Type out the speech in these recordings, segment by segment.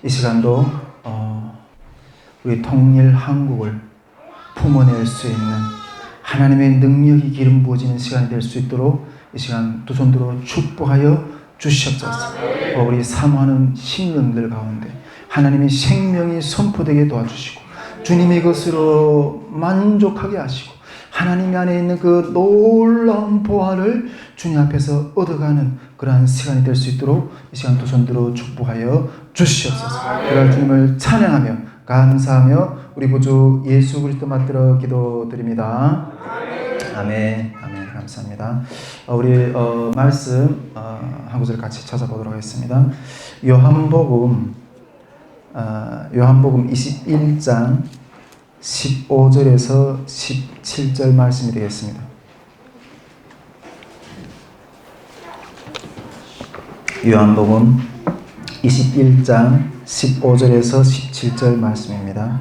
이 시간도 우리 통일 한국을 품어낼 수 있는 하나님의 능력이 기름 부어지는 시간이 될 수 있도록 이 시간 두 손들어 축복하여 주시옵소서. 우리 사모하는 심령들 가운데 하나님의 생명이 선포되게 도와주시고 주님의 것으로 만족하게 하시고 하나님 안에 있는 그 놀라운 보화를 주님 앞에서 얻어가는 그러한 시간이 될 수 있도록 이 시간 두 손들어 축복하여 주시옵소서. 그럴 주님을 찬양하며 감사하며 우리 구주 예수 그리스도 받들어 기도드립니다. 아멘. 아멘. 감사합니다. 우리 말씀 한 구절 같이 찾아보도록 하겠습니다. 요한복음 21장 15절에서 17절 말씀이 되겠습니다. 요한복음 21장 15절에서 17절 말씀입니다.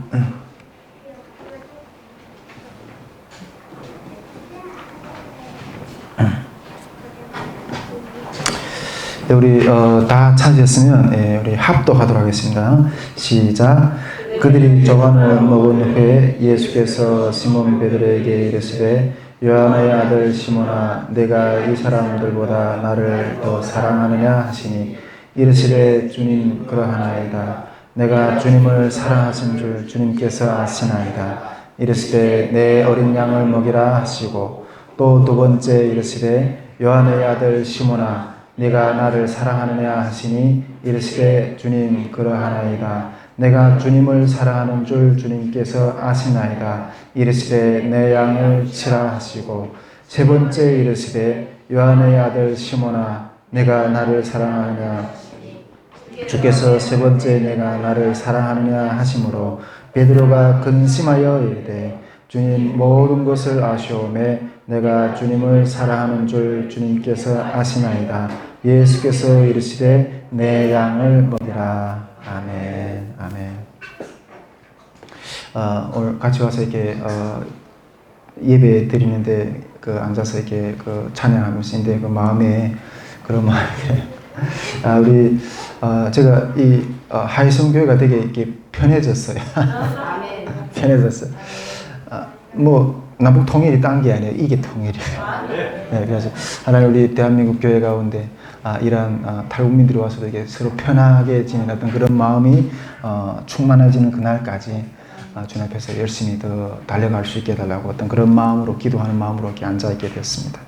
우리 다 찾으셨으면 우리 합독하도록 하겠습니다. 시작. 그들이 조반을 먹은 후에 예수께서 시몬 베드로에게 이르시되 요한의 아들 시몬아 내가 이 사람들보다 나를 더 사랑하느냐 하시니 이르시되 주님 그러하나이다. 내가 주님을 사랑하신 줄 주님께서 아시나이다. 이르시되 내 어린 양을 먹이라 하시고 또 두 번째 이르시되 요한의 아들 시몬아 네가 나를 사랑하느냐 하시니 이르시되 주님 그러하나이다. 내가 주님을 사랑하는 줄 주님께서 아시나이다. 이르시되 내 양을 치라 하시고 세 번째 이르시되 요한의 아들 시몬아 내가 나를 사랑하느냐. 주께서 세 번째 내가 나를 사랑하느냐 하심으로 베드로가 근심하여 이르되 주님 모든 것을 아시오매 내가 주님을 사랑하는 줄 주님께서 아시나이다. 예수께서 이르시되 내 양을 먹이라. 아멘. 아멘. 오늘 같이 와서 이렇게 예배 드리는데 앉아서 이렇게 찬양하면서 있는데 그 마음에 그런 마음이 우리 제가 이 하이성 교회가 되게 이렇게 편해졌어요. 편해졌어요. 뭐 남북 통일이 딴 게 아니에요. 이게 통일이에요. 네, 그래서 하나님 우리 대한민국 교회 가운데 이러한 탈북민들이 와서도 이게 서로 편하게 지내는 그런 마음이 충만해지는 그날까지 주님 앞에서 열심히 더 달려갈 수 있게 해달라고 어떤 그런 마음으로 기도하는 마음으로 이렇게 앉아있게 되었습니다.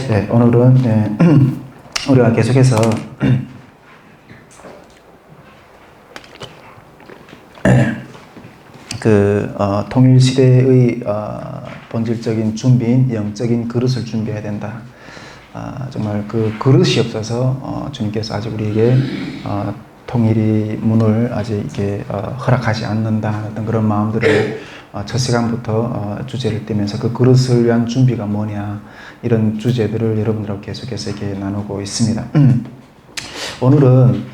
네, 오늘은 우리가 계속해서 통일 시대의 본질적인 준비인 영적인 그릇을 준비해야 된다. 정말 그 그릇이 없어서 주님께서 아직 우리에게 통일의 문을 아직 이렇게 허락하지 않는다 어떤 그런 마음들을 첫 시간부터 주제를 떼면서 그 그릇을 위한 준비가 뭐냐 이런 주제들을 여러분들하고 계속해서 이렇게 나누고 있습니다. 오늘은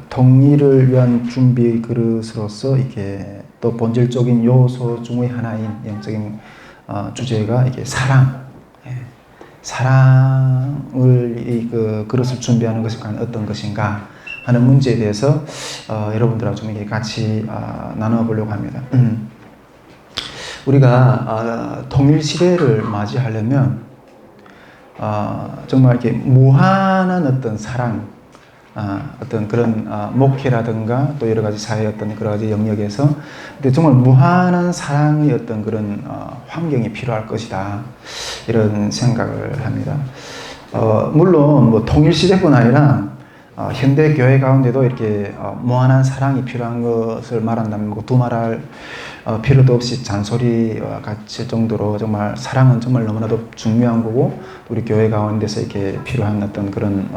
통일을 위한 준비 그릇으로서 이렇게 또 본질적인 요소 중의 하나인 영적인 주제가 이게 사랑. 사랑을 이 그릇을 준비하는 것이 어떤 것인가 하는 문제에 대해서 여러분들하고 좀 이렇게 같이 나눠보려고 합니다. 우리가 통일 시대를 맞이하려면 정말 이렇게 무한한 어떤 사랑, 어떤 그런 목회라든가 또 여러 가지 사회의 어떤 여러 가지 영역에서 근데 정말 무한한 사랑의 어떤 그런 환경이 필요할 것이다 이런 생각을 합니다. 물론 뭐 통일 시대뿐 아니라 현대 교회 가운데도 이렇게 무한한 사랑이 필요한 것을 말한다면 뭐 두말할 필요도 없이 잔소리와 같을 정도로 정말 사랑은 정말 너무나도 중요한 거고 우리 교회 가운데서 이렇게 필요한 어떤 그런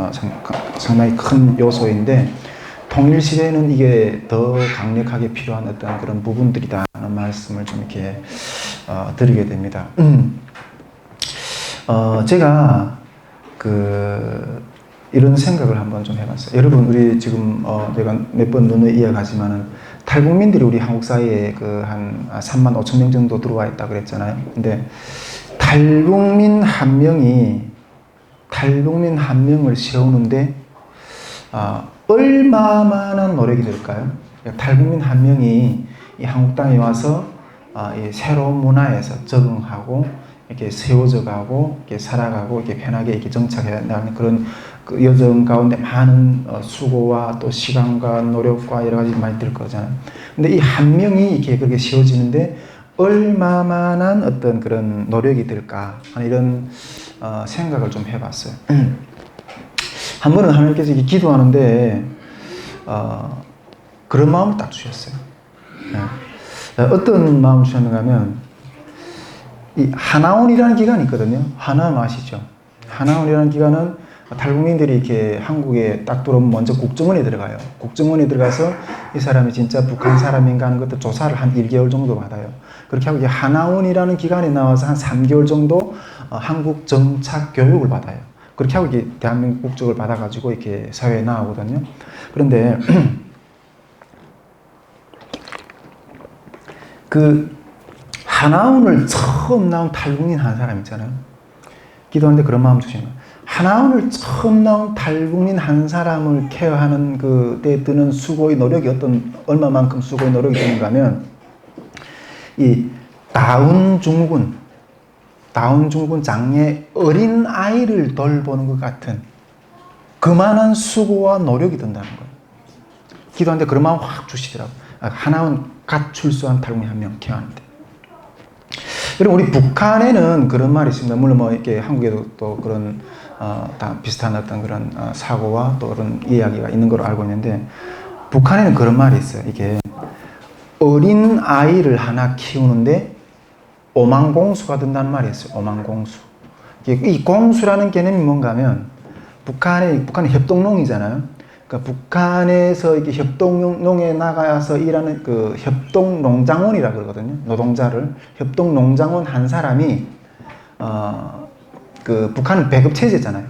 상당히 큰 요소인데 통일 시대에는 이게 더 강력하게 필요한 어떤 그런 부분들이다라는 말씀을 좀 이렇게 드리게 됩니다. 제가 이런 생각을 한번 좀 해봤어요. 여러분, 우리 지금 내가 몇 번 눈에 이어가지만은 탈북민들이 우리 한국 사회에 한 3만 5천 명 정도 들어와 있다 그랬잖아요. 근데 탈북민 한 명을 세우는데 얼마만한 노력이 될까요? 탈북민 한 명이 이 한국 땅에 와서 이 새로운 문화에서 적응하고 이렇게 세워져 가고 이렇게 살아가고 이렇게 편하게 이렇게 정착해 나가는 그런 그 여정 가운데 많은 수고와 또 시간과 노력과 여러 가지 많이 들 거잖아요. 근데 이 한 명이 이렇게 그렇게 세워지는데 얼마만한 어떤 그런 노력이 들까 하는 이런 생각을 좀 해봤어요. 한 번은 하나님께서 이렇게 기도하는데 그런 마음을 딱 주셨어요. 어떤 마음을 주셨는가 하면 이 하나원이라는 기간이 있거든요. 하나원 아시죠? 하나원이라는 기간은 탈북민들이 이렇게 한국에 딱 들어오면 먼저 국정원에 들어가요. 국정원에 들어가서 이 사람이 진짜 북한 사람인가 하는 것도 조사를 한 1개월 정도 받아요. 그렇게 하고 하나원이라는 기간에 나와서 한 3개월 정도 한국 정착 교육을 받아요. 그렇게 하고 이게 대한민국 국적을 받아가지고 이렇게 사회에 나오거든요. 그런데 그 하나원을 처음 나온 탈북민 한 사람 있잖아요. 기도하는데 그런 마음 주시는 거예요. 하나원을 처음 나온 탈북민 한 사람을 케어하는 그때 드는 수고의 노력이 얼마만큼 수고의 노력이 드는가 하면 이 다운증후군 장애 어린 아이를 돌보는 것 같은 그만한 수고와 노력이 든다는 거예요. 기도하는데 그런 마음 확 주시더라고요. 하나원 갓 출소한 탈북민 한 명 케어하는데. 그리고 우리 북한에는 그런 말이 있습니다. 물론 뭐 이렇게 한국에도 또 그런 다 비슷한 어떤 그런 사고와 또 그런 이야기가 있는 걸로 알고 있는데 북한에는 그런 말이 있어요. 이게 어린 아이를 하나 키우는데 오만공수가 된다는 말이 있어요. 오만공수. 이 공수라는 개념이 뭔가 하면 북한이 협동농이잖아요. 그러니까 북한에서 이렇게 협동농에 나가서 일하는 그 협동농장원이라 그러거든요. 노동자를 협동농장원 한 사람이 그 북한은 배급 체제잖아요.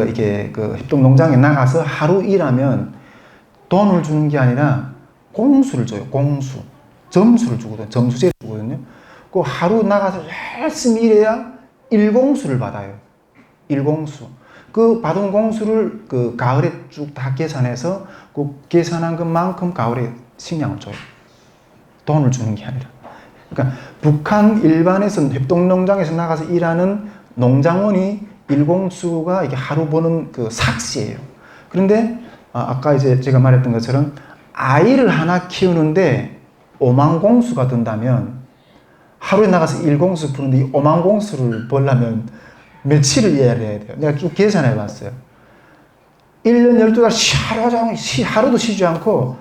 이게 협동농장에 나가서 하루 일하면 돈을 주는 게 아니라 공수를 줘요. 공수. 점수를 주거든요. 점수제를 주거든요. 그 하루 나가서 열심히 일해야 1공수를 받아요. 1공수. 그 받은 공수를 그 가을에 쭉 다 계산해서 그 계산한 것만큼 가을에 식량을 줘요. 돈을 주는 게 아니라. 그러니까 북한 일반에서 협동농장에서 나가서 일하는 농장원이 1공수가 이게 하루 버는 그 삭시예요. 그런데 아까 이제 제가 말했던 것처럼 아이를 하나 키우는데 5만 공수가 든다면 하루에 나가서 1공수 푸는데 이 5만 공수를 벌려면 며칠을 일해야 돼요. 내가 쭉 계산해 봤어요. 1년 12달 하루도 쉬지 않고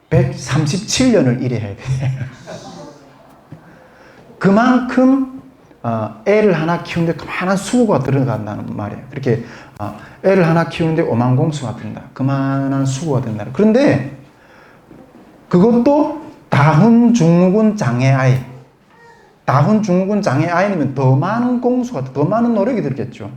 137년을 일해야 돼요. 그만큼 애를 하나 키우는데 그만한 수고가 들어간다는 말이에요. 그렇게 애를 하나 키우는데 5만 공수가 든다. 그만한 수고가 된다. 그런데 그것도 다훈증후군 장애아이면 더 많은 공수가, 더 많은 노력이 들겠죠.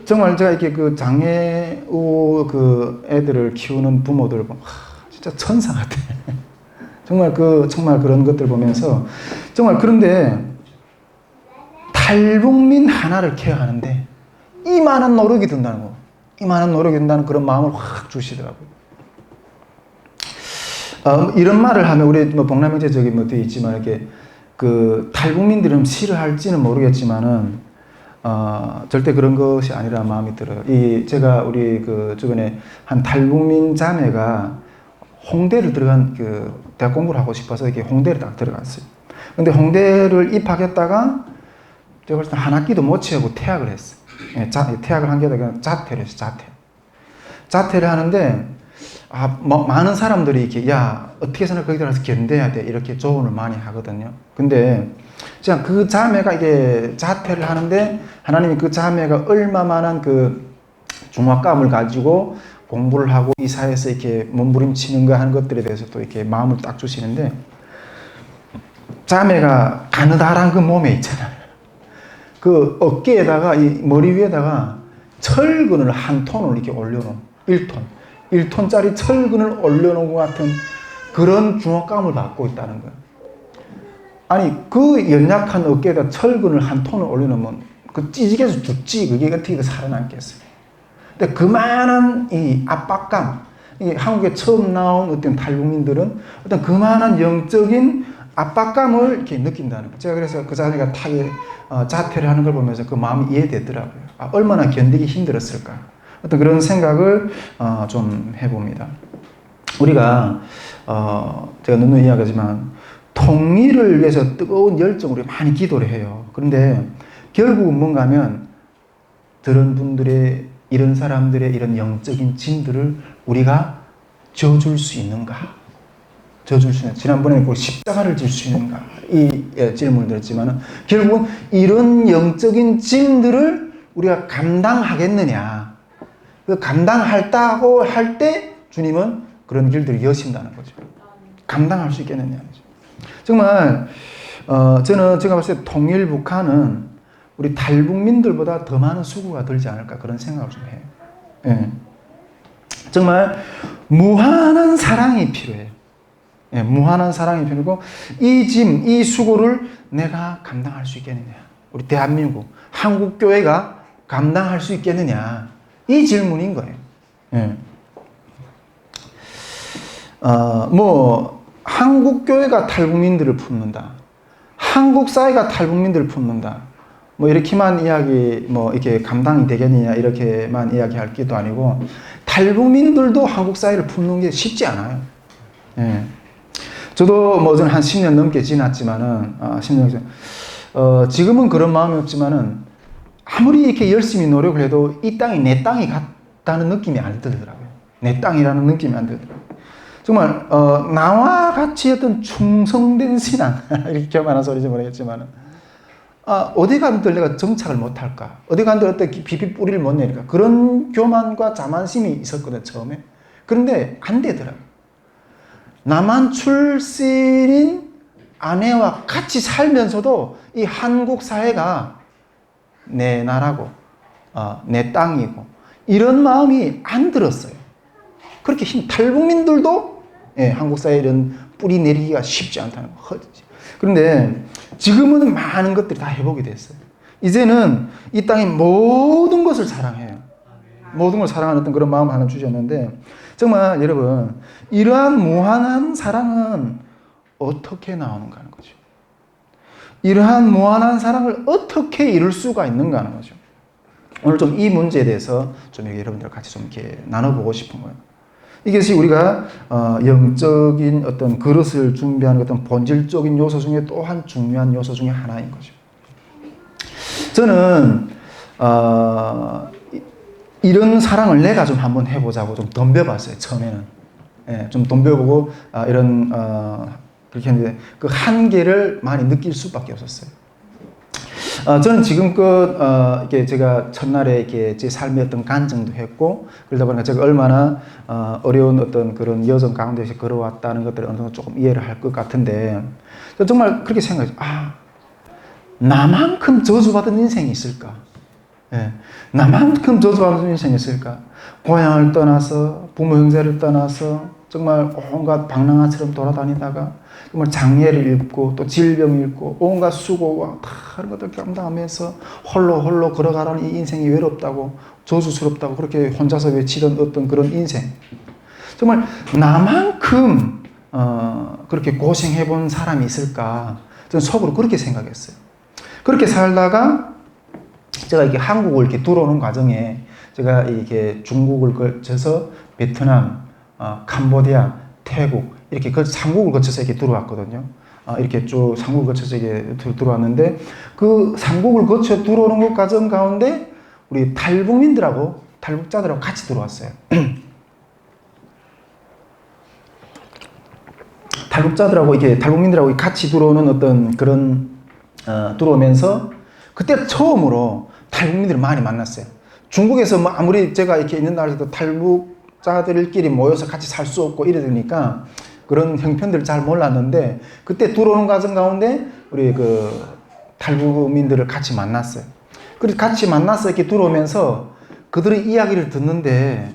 정말 제가 이렇게 그 장애우 그 애들을 키우는 부모들 보면, 진짜 천사 같아. 정말 그런 것들 보면서, 정말 그런데 탈북민 하나를 케어하는데 이만한 노력이 든다는 거. 이만한 노력이 든다는 그런 마음을 확 주시더라고요. 이런 말을 하면 우리 뭐 복남형제 저기 뭐 되어 있지만 이렇게 그 탈북민들은 싫어할지는 모르겠지만은 절대 그런 것이 아니라 마음이 들어요. 제가 우리 그 주변에 한 탈북민 자매가 홍대를 들어간 그 대학 공부를 하고 싶어서 이렇게 홍대를 딱 들어갔어요. 근데 홍대를 입학했다가 제가 봤을 때 한 학기도 못 채우고 퇴학을 했어요. 퇴학을 한 게 아니라 자퇴를 했어요. 자퇴를 하는데 많은 사람들이 이렇게 어떻게 해서는 거기 들어가서 견뎌야 돼 이렇게 조언을 많이 하거든요. 근데 진짜 그 자매가 이게 자퇴를 하는데 하나님이 그 자매가 얼마만한 그 중압감을 가지고 공부를 하고 이 사회에서 이렇게 몸부림치는가 하는 것들에 대해서 또 이렇게 마음을 딱 주시는데 자매가 가느다란 그 몸에 있잖아요. 그 어깨에다가 이 머리 위에다가 철근을 한 톤을 이렇게 올려놓은 1톤짜리 철근을 올려놓은 것 같은 그런 중압감을 받고 있다는 거예요. 아니 그 연약한 어깨에다 철근을 한 톤을 올려놓으면 그 찌직해서 죽지. 그게 어떻게 살아남겠어요. 근데 그만한 이 압박감, 이 한국에 처음 나온 어떤 탈북민들은 어떤 그만한 영적인 압박감을 이렇게 느낀다는 거예요. 제가 그래서 그 자녀가 자퇴를 하는 걸 보면서 그 마음이 이해되더라고요. 얼마나 견디기 힘들었을까. 어떤 그런 생각을 좀 해봅니다. 우리가 제가 누누이 이야기하지만 통일을 위해서 뜨거운 열정으로 많이 기도를 해요. 그런데 결국은 뭔가 하면 이런 사람들의 이런 영적인 짐들을 우리가 져줄 수 있는가? 져줄 수 있는, 지난번에 그 십자가를 질 수 있는가? 이 질문을 드렸지만 결국은 이런 영적인 짐들을 우리가 감당하겠느냐? 그 감당할다고 할 때 주님은 그런 길들을 여신다는 거죠. 감당할 수 있겠느냐? 정말 저는 제가 봤을 때 통일 북한은 우리 탈북민들보다 더 많은 수고가 들지 않을까 그런 생각을 좀 해요. 예. 정말 무한한 사랑이 필요해요. 예, 무한한 사랑이 필요하고 이 짐, 이 수고를 내가 감당할 수 있겠느냐? 우리 대한민국, 한국 교회가 감당할 수 있겠느냐? 이 질문인 거예요. 예. 한국 교회가 탈북민들을 품는다. 한국 사회가 탈북민들을 품는다. 이렇게만 이렇게 감당이 되겠느냐, 이렇게만 이야기할 게도 아니고, 탈북민들도 한국 사회를 품는 게 쉽지 않아요. 예. 저도 저는 한 10년 넘게 지났지만은, 10년, 지금은 그런 마음이 없지만은, 아무리 이렇게 열심히 노력을 해도 이 땅이 내 땅이 같다는 느낌이 안 들더라고요. 내 땅이라는 느낌이 안 들더라고요. 정말, 나와 같이 어떤 충성된 신앙, 이렇게 겸하는 소리인지 모르겠지만은, 어디 간들 내가 정착을 못할까? 어디 간들 어떤 비비 뿌리를 못 내릴까? 그런 교만과 자만심이 있었거든, 처음에. 그런데 안 되더라고요. 남한 출신인 아내와 같이 살면서도 이 한국 사회가 내 나라고, 내 땅이고, 이런 마음이 안 들었어요. 그렇게 탈북민들도 한국 사회에 이런 뿌리 내리기가 쉽지 않다는 거. 그런데 지금은 많은 것들이 다 회복이 됐어요. 이제는 이 땅의 모든 것을 사랑해요. 모든 걸 사랑하는 어떤 그런 마음 하나 주셨는데, 정말 여러분, 이러한 무한한 사랑은 어떻게 나오는가 하는 거죠. 이러한 무한한 사랑을 어떻게 이룰 수가 있는가 하는 거죠. 오늘 좀 이 문제에 대해서 좀 여러분들 같이 좀 이렇게 나눠보고 싶은 거예요. 이것이 우리가 영적인 어떤 그릇을 준비하는 어떤 본질적인 요소 중에 또한 중요한 요소 중에 하나인 거죠. 저는 이런 사랑을 내가 좀 한번 해보자고 좀 덤벼봤어요. 처음에는 좀 덤벼보고 이런 그렇게 했는데 그 한계를 많이 느낄 수밖에 없었어요. 저는 지금껏 이렇게 제가 첫날에 이렇게 제 삶의 어떤 간증도 했고, 그러다 보니까 제가 얼마나 어려운 어떤 그런 여정 가운데서 걸어왔다는 것들을 어느 정도 조금 이해를 할 것 같은데, 정말 그렇게 생각해요. 나만큼 저주받은 인생이 있을까? 예, 나만큼 저주받은 인생이 있을까? 고향을 떠나서, 부모 형제를 떠나서, 정말 온갖 방랑아처럼 돌아다니다가, 정말 장애를 입고 또 질병을 입고 온갖 수고와 다른 것들 감당하면서 홀로 걸어가라는 이 인생이 외롭다고 저주스럽다고 그렇게 혼자서 외치던 어떤 그런 인생. 정말 나만큼 그렇게 고생해본 사람이 있을까? 저는 속으로 그렇게 생각했어요. 그렇게 살다가 제가 이렇게 한국을 이렇게 들어오는 과정에 제가 이렇게 중국을 거쳐서 베트남, 캄보디아, 태국 이렇게 그 삼국을 거쳐서 이렇게 들어왔거든요. 이렇게 쭉 삼국을 거쳐서 이렇게 들어왔는데 그 삼국을 거쳐 들어오는 것 과정 가운데 우리 탈북자들하고 같이 들어왔어요. 탈북민들하고 같이 들어오는 어떤 그런 들어오면서 그때 처음으로 탈북민들을 많이 만났어요. 중국에서 아무리 제가 이렇게 있는 나라에서도 탈북자들끼리 모여서 같이 살 수 없고 이러니까 그런 형편들을 잘 몰랐는데 그때 들어오는 과정 가운데 우리 그 탈북민들을 같이 만났어요. 그래서 같이 만나서 이렇게 들어오면서 그들의 이야기를 듣는데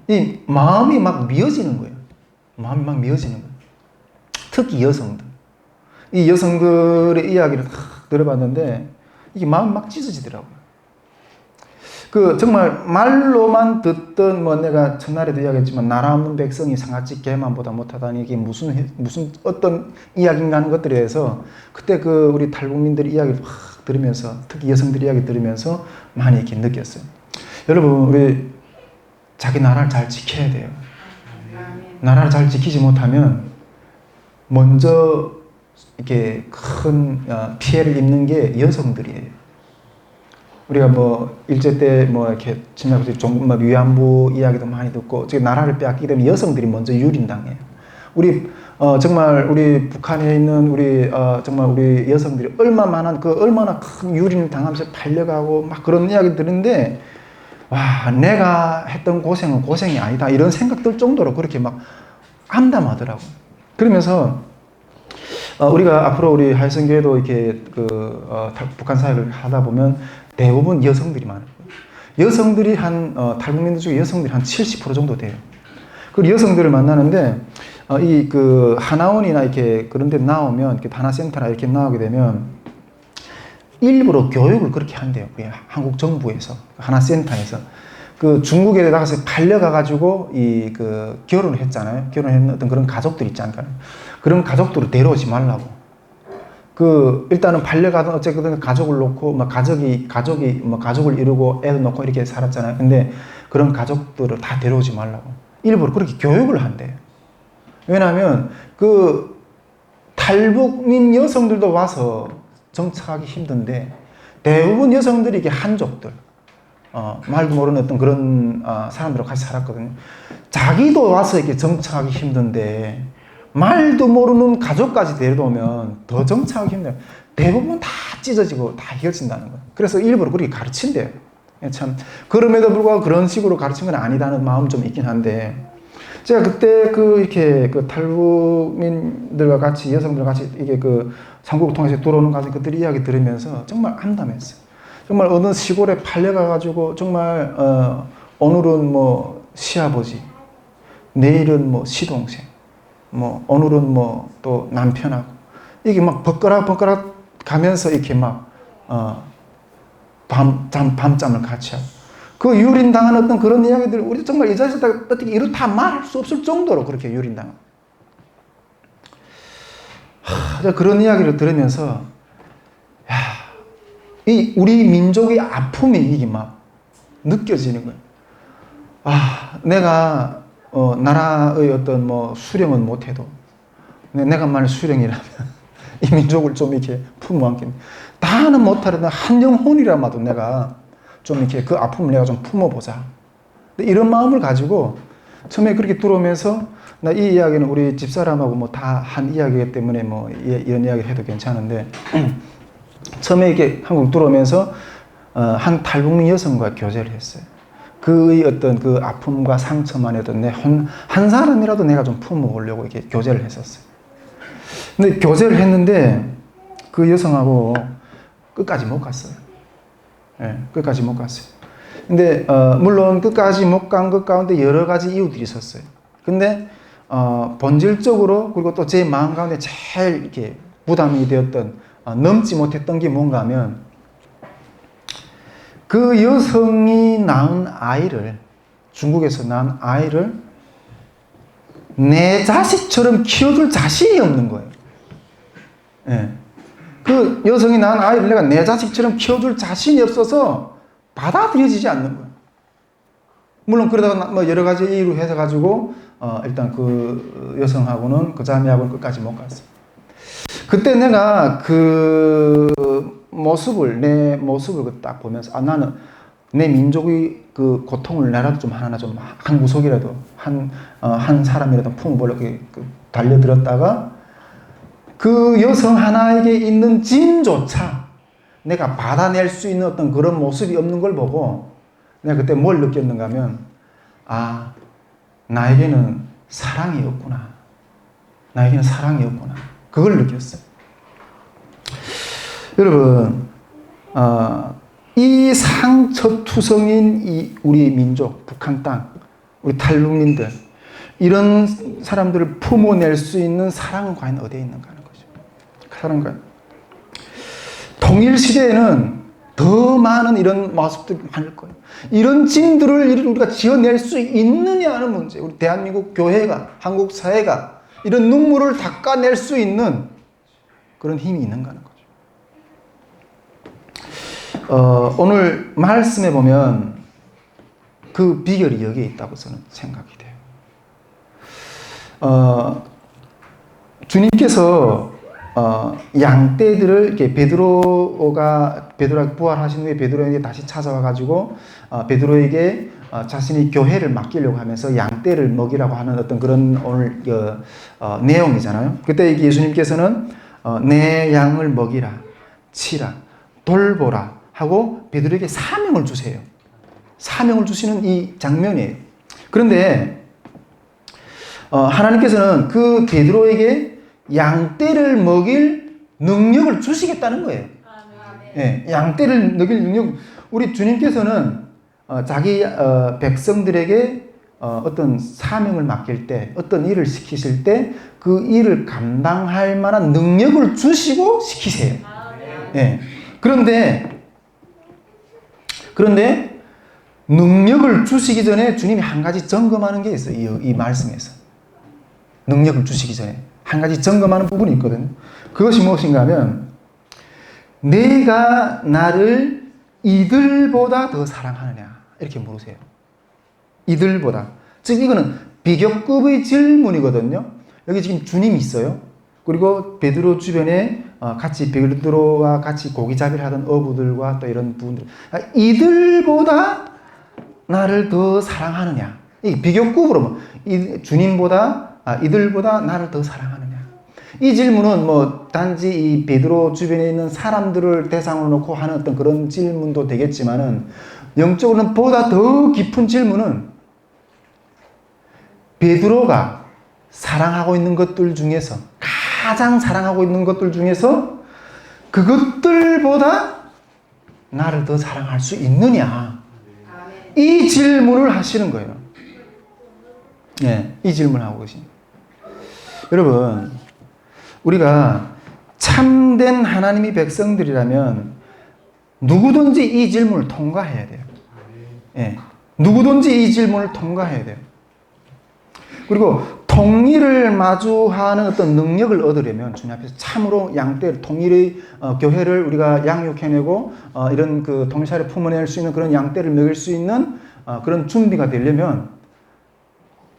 이 마음이 막 미어지는 거예요. 마음이 막 미어지는 거예요. 특히 여성들. 이 여성들의 이야기를 딱 들어봤는데 이게 마음 막 찢어지더라고요. 그 정말 말로만 듣던 뭐 내가 첫날에도 이야기했지만 나라 없는 백성이 상아찌 개만보다 못하다니 이게 무슨 어떤 이야기인가 하는 것들에 대해서 그때 그 우리 탈북민들 이야기를 확 들으면서 특히 여성들 이야기 들으면서 많이 이렇게 느꼈어요. 여러분 우리 자기 나라를 잘 지켜야 돼요. 나라를 잘 지키지 못하면 먼저 이렇게 큰 피해를 입는 게 여성들이에요. 우리가 뭐 일제 때 뭐 이렇게 침략 종북 위안부 이야기도 많이 듣고 지금 나라를 빼앗기게 되면 여성들이 먼저 유린당해요. 우리 정말 우리 북한에 있는 우리 정말 우리 여성들이 얼마나 큰 유린을 당하면서 팔려가고 막 그런 이야기 들은데 와 내가 했던 고생은 고생이 아니다 이런 생각 들 정도로 그렇게 막 암담하더라고. 그러면서 우리가 앞으로 우리 하이성교회도 이렇게 북한 사역을 하다 보면 대부분 여성들이 많아요. 여성들이 탈북민들 중에 여성들이 한 70% 정도 돼요. 그 여성들을 만나는데 이 하나원이나 이렇게 그런 데 나오면 이렇게 하나센터나 이렇게 나오게 되면 일부러 교육을 그렇게 한대요. 한국 정부에서 하나센터에서 그 중국에 나가서 팔려가가지고 결혼을 했잖아요. 결혼했는 어떤 그런 가족들 있지 않을까요? 그런 가족들을 데려오지 말라고. 일단은 팔려가든 어쨌든 가족을 놓고, 가족을 이루고 애를 놓고 이렇게 살았잖아요. 근데 그런 가족들을 다 데려오지 말라고. 일부러 그렇게 교육을 한대요. 왜냐하면 탈북민 여성들도 와서 정착하기 힘든데 대부분 여성들이 이게 한족들, 말도 모르는 어떤 그런 사람들하고 같이 살았거든요. 자기도 와서 이렇게 정착하기 힘든데 말도 모르는 가족까지 데려오면 더 정착하기 힘들어요. 대부분 다 찢어지고 다 헤어진다는 거예요. 그래서 일부러 그렇게 가르친대요. 참 그럼에도 불구하고 그런 식으로 가르친 건 아니다는 마음 좀 있긴 한데 제가 그때 이렇게 탈북민들과 같이 여성들과 같이 이게 삼국을 통해서 들어오는 가서 그들이 이야기 들으면서 정말 암담했어요. 정말 어느 시골에 팔려가가지고 정말 오늘은 뭐 시아버지, 내일은 뭐 시동생, 뭐 오늘은 뭐 또 남편하고 이게 막 버끄락 가면서 이렇게 막 밤잠을 같이 하고 그 유린당한 어떤 그런 이야기들 우리 정말 이 자리에서 어떻게 이렇다 말할 수 없을 정도로 그렇게 유린당하고 그런 이야기를 들으면서 우리 민족의 아픔이 이게 막 느껴지는 거예요. 내가 나라의 어떤 뭐 수령은 못해도 내가 만약 수령이라면 이 민족을 좀 이렇게 품어 안겠네. 다는 못하려면 한 영혼이라마도 내가 좀 이렇게 그 아픔을 내가 좀 품어보자. 이런 마음을 가지고 처음에 그렇게 들어오면서 나 이 이야기는 우리 집사람하고 뭐 다 한 이야기이기 때문에 뭐 이런 이야기를 해도 괜찮은데 처음에 이렇게 한국 들어오면서 한 탈북민 여성과 교제를 했어요. 그의 어떤 그 아픔과 상처만 해도 한 사람이라도 내가 좀 품어보려고 이렇게 교제를 했었어요. 근데 교제를 했는데 그 여성하고 끝까지 못 갔어요. 끝까지 못 갔어요. 근데 물론 끝까지 못 간 것 가운데 여러 가지 이유들이 있었어요. 근데 본질적으로 그리고 또 제 마음 가운데 제일 이렇게 부담이 되었던 넘지 못했던 게 뭔가 하면 그 여성이 낳은 아이를 중국에서 낳은 아이를 내 자식처럼 키워줄 자신이 없는 거예요. 그 여성이 낳은 아이를 내가 내 자식처럼 키워줄 자신이 없어서 받아들여지지 않는 거예요. 물론 그러다가 뭐 여러 가지 이유로 해서 가지고 일단 그 여성하고는 그 자매하고는 끝까지 못 갔어요. 그때 내가 내 모습을 딱 보면서 나는 내 민족의 그 고통을 나라도 좀 하나 좀 한 구석이라도 한 사람이라도 품어보려고 달려들었다가 그 여성 하나에게 있는 짐조차 내가 받아낼 수 있는 어떤 그런 모습이 없는 걸 보고 내가 그때 뭘 느꼈는가 하면 나에게는 사랑이 없구나. 나에게는 사랑이 없구나. 그걸 느꼈어요. 여러분 이 상처투성인 우리 민족, 북한 땅, 우리 탈북민들 이런 사람들을 품어낼 수 있는 사랑은 과연 어디에 있는가 하는 거죠. 사랑은 과연 통일시대에는 더 많은 이런 모습들이 많을 거예요. 이런 짐들을 우리가 지어낼 수 있느냐 하는 문제. 우리 대한민국 교회가, 한국 사회가 이런 눈물을 닦아낼 수 있는 그런 힘이 있는가 하는 거죠. 오늘 말씀에 보면 그 비결이 여기에 있다고 저는 생각이 돼요. 주님께서 양떼들을 이렇게 베드로가 부활하신 후에 베드로에게 다시 찾아와 가지고 베드로에게 자신이 교회를 맡기려고 하면서 양떼를 먹이라고 하는 어떤 그런 오늘 내용이잖아요. 그때 예수님께서는 내 양을 먹이라, 치라, 돌보라 하고 베드로에게 사명을 주세요. 사명을 주시는 이 장면이에요. 그런데 하나님께서는 그 베드로에게 양떼를 먹일 능력을 주시겠다는 거예요. 예, 양떼를 먹일 능력. 우리 주님께서는 자기 백성들에게 어떤 사명을 맡길 때, 어떤 일을 시키실 때 그 일을 감당할 만한 능력을 주시고 시키세요. 예. 그런데 능력을 주시기 전에 주님이 한 가지 점검하는 게 있어요. 이 말씀에서. 능력을 주시기 전에 한 가지 점검하는 부분이 있거든요. 그것이 무엇인가 하면 내가 나를 이들보다 더 사랑하느냐 이렇게 물으세요. 이들보다. 즉 이거는 비교급의 질문이거든요. 여기 지금 주님이 있어요. 그리고 베드로 주변에 같이 베드로와 같이 고기잡이를 하던 어부들과 또 이런 부분들. 이들보다 나를 더 사랑하느냐. 이 비교급으로 주님보다 이들보다 나를 더 사랑하느냐. 이 질문은 뭐 단지 이 베드로 주변에 있는 사람들을 대상으로 놓고 하는 어떤 그런 질문도 되겠지만은 영적으로는 보다 더 깊은 질문은 베드로가 사랑하고 있는 것들 중에서 가장 사랑하고 있는 것들 중에서 그것들보다 나를 더 사랑할 수 있느냐. 이 질문을 하시는 거예요. 네, 이 질문을 하고 계십니다. 여러분, 우리가 참된 하나님의 백성들이라면 누구든지 이 질문을 통과해야 돼요. 예, 누구든지 이 질문을 통과해야 돼요. 그리고 통일을 마주하는 어떤 능력을 얻으려면 주님 앞에서 참으로 양떼 통일의 교회를 우리가 양육해내고 이런 그 통일사를 품어낼 수 있는 그런 양떼를 먹일 수 있는 그런 준비가 되려면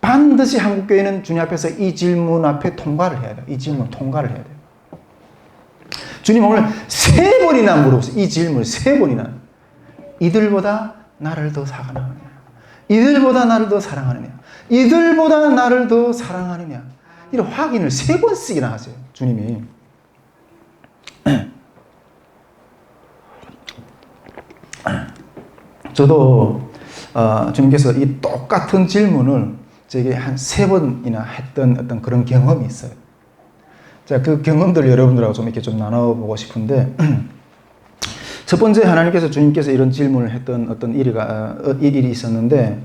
반드시 한국교회는 주님 앞에서 이 질문 앞에 통과를 해야 돼요. 이 질문 통과를 해야 돼요. 주님 오늘 3번이나 물어보세요. 이 질문을 3번이나. 이들보다 나를 더 사랑하느냐? 이들보다 나를 더 사랑하느냐? 이들보다 나를 더 사랑하느냐? 이런 확인을 3번씩이나 하세요. 주님이. 저도 주님께서 이 똑같은 질문을 제게 한 3번이나 했던 어떤 그런 경험이 있어요. 자, 그 경험들 여러분들하고 좀 이렇게 좀 나눠보고 싶은데, 첫 번째 하나님께서 주님께서 이런 질문을 했던 어떤 일이 있었는데,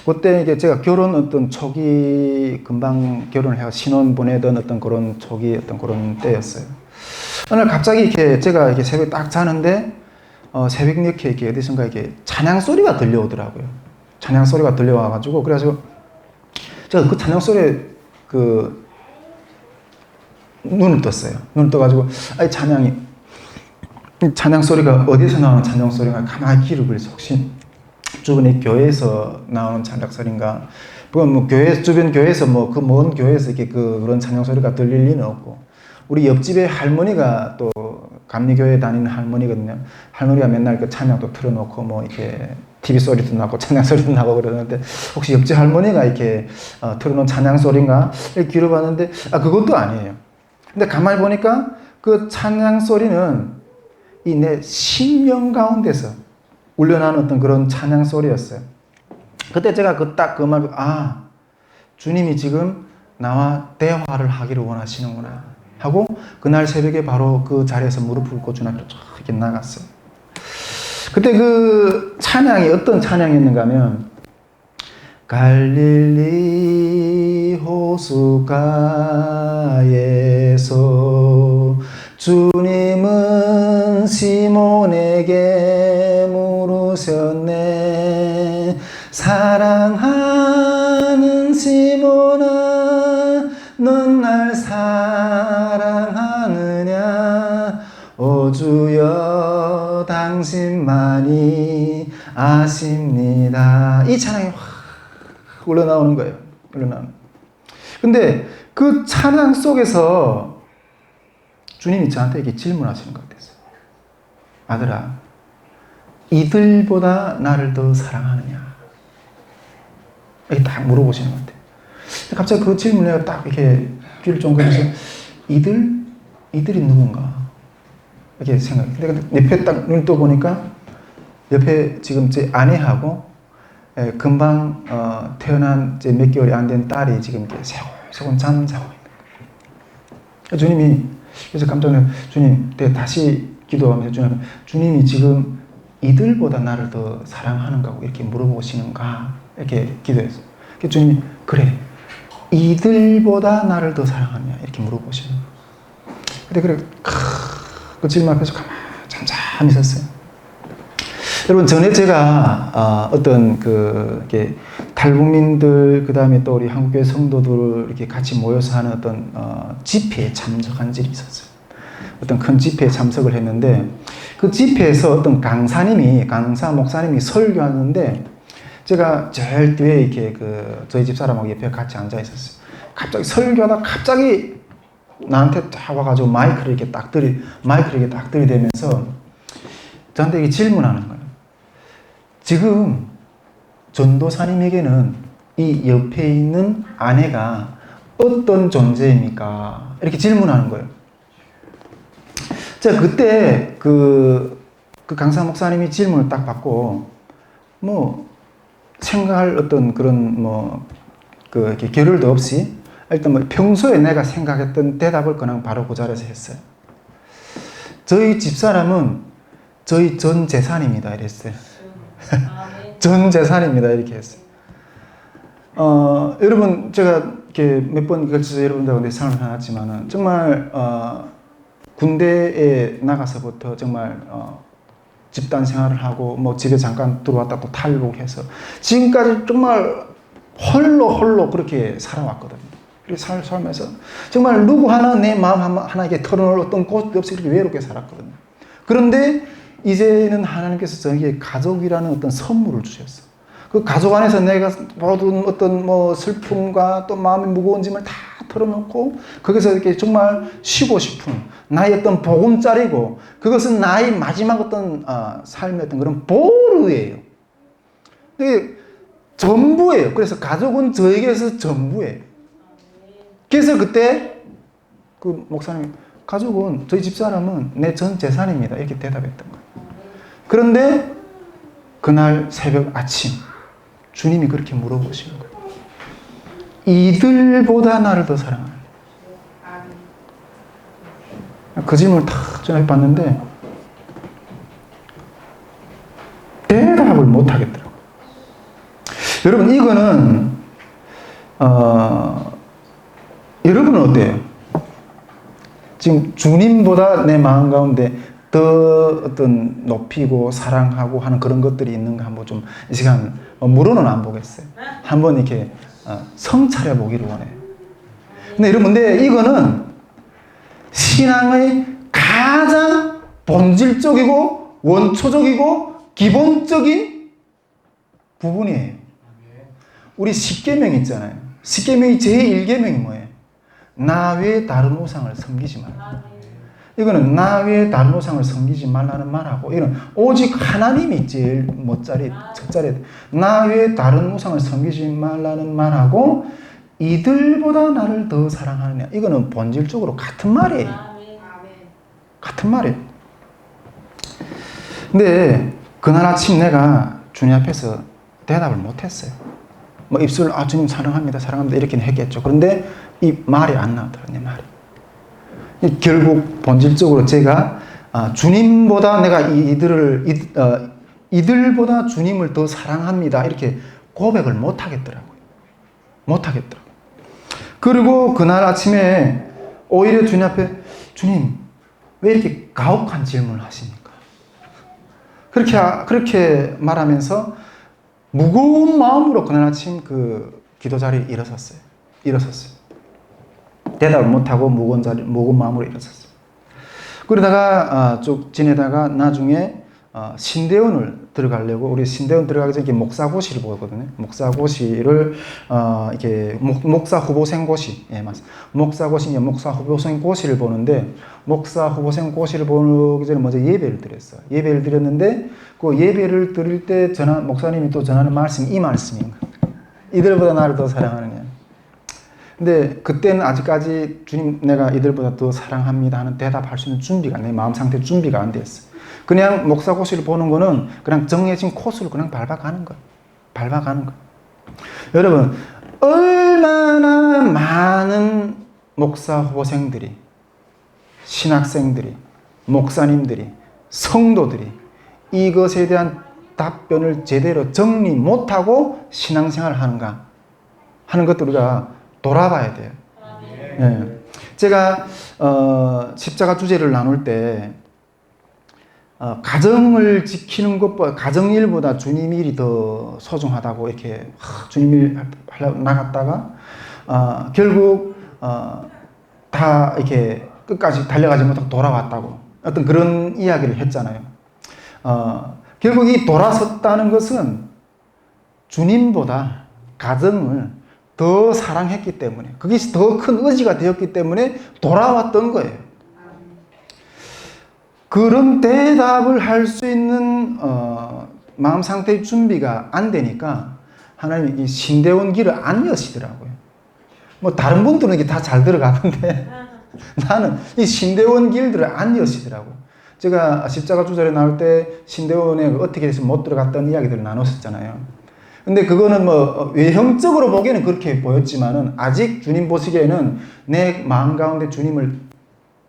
그때 이게 제가 결혼 어떤 초기, 금방 결혼을 해서 신혼 보내던 어떤 그런 초기 어떤 그런 때였어요. 오늘 갑자기 이렇게 제가 이렇게 새벽에 딱 자는데, 새벽 늦게 이렇게 어디선가 이렇게 찬양 소리가 들려오더라고요. 찬양 소리가 들려와가지고, 그래가지고 제가 그 찬양 소리에 눈을 떴어요. 눈을 떠가지고, 찬양 소리가 어디서 나오는 찬양 소리가 가만히 귀를 굴려서 혹시 주변에 교회에서 나오는 찬양 소리인가? 그건 뭐 주변 교회에서 그 먼 교회에서 이렇게 그런 찬양 소리가 들릴 리는 없고, 우리 옆집에 할머니가 또 감리교회 다니는 할머니거든요. 할머니가 맨날 그 찬양도 틀어놓고 이렇게 TV 소리도 나고 찬양 소리도 나고 그러는데, 혹시 옆집 할머니가 이렇게 틀어놓은 찬양 소리인가? 이렇게 귀를 봤는데, 그것도 아니에요. 근데 가만히 보니까 그 찬양 소리는 이 내 심령 가운데서 울려나는 어떤 그런 찬양 소리였어요. 그때 제가 딱 그 말, 주님이 지금 나와 대화를 하기를 원하시는구나 하고, 그날 새벽에 바로 그 자리에서 무릎을 꿇고 주님 앞으로 쫙 이렇게 나갔어요. 그때 그 찬양이 어떤 찬양이었는가 하면, 갈릴리 호숫가에서 주님은 사랑하는 시몬에게 물으셨네. 사랑하는 시몬아, 넌 날 사랑하느냐? 오 주여 당신만이 아십니다. 이 찬양이 확 흘러나오는 거예요. 흘러나오는. 근데 그 찬양 속에서 주님이 저한테 이렇게 질문하시는 것 같았어요. 아들아, 이들보다 나를 더 사랑하느냐? 이렇게 딱 물어보시는 것 같아요. 갑자기 그 질문에 내가 딱 이렇게 귀를 쫑긋해서 이들이 누군가? 이렇게 생각해요. 근데 옆에 딱 눈을 떠보니까 옆에 지금 제 아내하고 금방 태어난 제 몇 개월이 안 된 딸이 지금 이렇게 세곤세곤 잠자고 있는 거예요. 주님이 그래서 깜짝 놀라서 주님, 다시 기도하면서 주님이 지금 이들보다 나를 더 사랑하는가 고 이렇게 물어보시는가 이렇게 기도했어요. 그래서 주님이 그래, 이들보다 나를 더 사랑하냐 이렇게 물어보시는 거예요. 근데 그래 그 질문 앞에서 가만히 잠잠히 있었어요. 여러분, 전에 제가 어떤 이렇게 탈북민들, 그 다음에 또 우리 한국교회 성도들 이렇게 같이 모여서 하는 어떤 집회에 참석한 적이 있었어요. 어떤 큰 집회에 참석을 했는데, 그 집회에서 어떤 강사 목사님이 설교하는데, 제가 제일 뒤에 이렇게 저희 집사람하고 옆에 같이 앉아 있었어요. 갑자기 설교하다 갑자기 나한테 딱 와가지고 마이크를 이렇게 딱 들이대면서 저한테 이렇게 질문하는 거예요. 지금 전도사님에게는 이 옆에 있는 아내가 어떤 존재입니까? 이렇게 질문하는 거예요. 제가 그때 그 강사 목사님이 질문을 딱 받고 생각할 어떤 그런 이렇게 겨를도 없이 일단 평소에 내가 생각했던 대답을 그냥 바로 그 자리에서 했어요. 저희 집사람은 저희 전 재산입니다. 이랬어요. 전 재산입니다. 이렇게 했어요. 여러분, 제가 이렇게 몇 번 걸쳐서 여러분들하고 상을 나눴지만은 정말 군대에 나가서부터 정말 집단 생활을 하고 집에 잠깐 들어왔다 또 탈북해서 지금까지 정말 홀로 그렇게 살아왔거든요. 그렇게 살면서 정말 누구 하나 내 마음 하나에게 털어놓을 어떤 곳 없이 이렇게 외롭게 살았거든요. 그런데 이제는 하나님께서 저에게 가족이라는 어떤 선물을 주셨어. 그 가족 안에서 내가 모든 어떤 슬픔과 또 마음이 무거운 짐을 다 털어놓고 거기서 이렇게 정말 쉬고 싶은 나의 어떤 보금자리고, 그것은 나의 마지막 어떤 삶의 어떤 그런 보루예요. 이게 전부예요. 그래서 가족은 저에게서 전부예요. 그래서 그때 그 목사님이 가족은 저희 집사람은 내 전 재산입니다. 이렇게 대답했던 거예요. 그런데 그날 새벽 아침 주님이 그렇게 물어보시는 거예요. 이들보다 나를 더 사랑하는. 그 질문을 탁 전해봤는데 대답을 못 하겠더라고요. 여러분, 이거는 여러분은 어때요? 지금 주님보다 내 마음 가운데 더 어떤 높이고 사랑하고 하는 그런 것들이 있는가 한번 좀 이 시간 물어는 안 보겠어요. 한번 이렇게 성찰해 보기를 원해요. 근데 여러분, 이거는 신앙의 가장 본질적이고 원초적이고 기본적인 부분이에요. 우리 십계명 있잖아요. 십계명의 제1계명이 뭐예요? 나 외에 다른 우상을 섬기지 말라. 이거는 나 외에 다른 우상을 섬기지 말라는 말하고, 이건 오직 하나님이 제일 첫 자리에 나 외에 다른 우상을 섬기지 말라는 말하고, 이들보다 나를 더 사랑하느냐, 이거는 본질적으로 같은 말이에요. 같은 말이에요. 근데 그날 아침 내가 주님 앞에서 대답을 못했어요. 입술 주님 사랑합니다 이렇게는 했겠죠. 그런데 이 말이 안 나오더라고요. 내 말이. 결국 본질적으로 제가 주님보다 내가 이들보다 주님을 더 사랑합니다 이렇게 고백을 못 하겠더라고요. 그리고 그날 아침에 오히려 주님 앞에, 주님 왜 이렇게 가혹한 질문을 하십니까? 그렇게 말하면서 무거운 마음으로 그날 아침 그 기도 자리에 일어섰어요. 대답을 못하고 무거운 마음으로 일어섰어요. 그러다가 쭉 지내다가 나중에 신대원을 들어가려고, 우리 신대원 들어가기 전에 목사고시를 보거든요. 목사고시를 이렇게 목사 후보생 고시, 예, 맞습니다. 목사고시, 목사 후보생 고시를 보는데, 목사 후보생 고시를 보기 전에 먼저 예배를 드렸어요. 예배를 드렸는데 그 예배를 드릴 때 목사님이 또 전하는 말씀이 이 말씀인 거예요. 이들보다 나를 더 사랑하느냐. 근데 그때는 아직까지 주님, 내가 이들보다 더 사랑합니다 하는 대답할 수 있는 준비가, 내 마음 상태 준비가 안 됐어요. 그냥 목사고시를 보는 거는 그냥 정해진 코스를 그냥 밟아가는 거예요. 여러분, 얼마나 많은 목사 후보생들이, 신학생들이, 목사님들이, 성도들이 이것에 대한 답변을 제대로 정리 못하고 신앙생활을 하는가 하는 것도 우리가 돌아봐야 돼요. 네. 제가 십자가 주제를 나눌 때 가정을 지키는 것보다, 가정 일보다 주님 일이 더 소중하다고 이렇게 주님 일 하려고 나갔다가 결국 다 이렇게 끝까지 달려가지 못하고 돌아왔다고 어떤 그런 이야기를 했잖아요. 결국 이 돌아섰다는 것은 주님보다 가정을 더 사랑했기 때문에, 그것이 더 큰 의지가 되었기 때문에 돌아왔던 거예요. 그런 대답을 할 수 있는 마음 상태의 준비가 안 되니까 하나님이 이 신대원 길을 안 여시더라고요. 뭐 다른 분들은 이게 다 잘 들어가는데 나는 이 신대원 길들을 안 여시더라고요. 제가 십자가 주절에 나올 때 신대원에 어떻게 해서 못 들어갔다는 이야기들을 나눴었잖아요. 근데 그거는 뭐 외형적으로 보기에는 그렇게 보였지만은 아직 주님 보시기에는 내 마음 가운데 주님을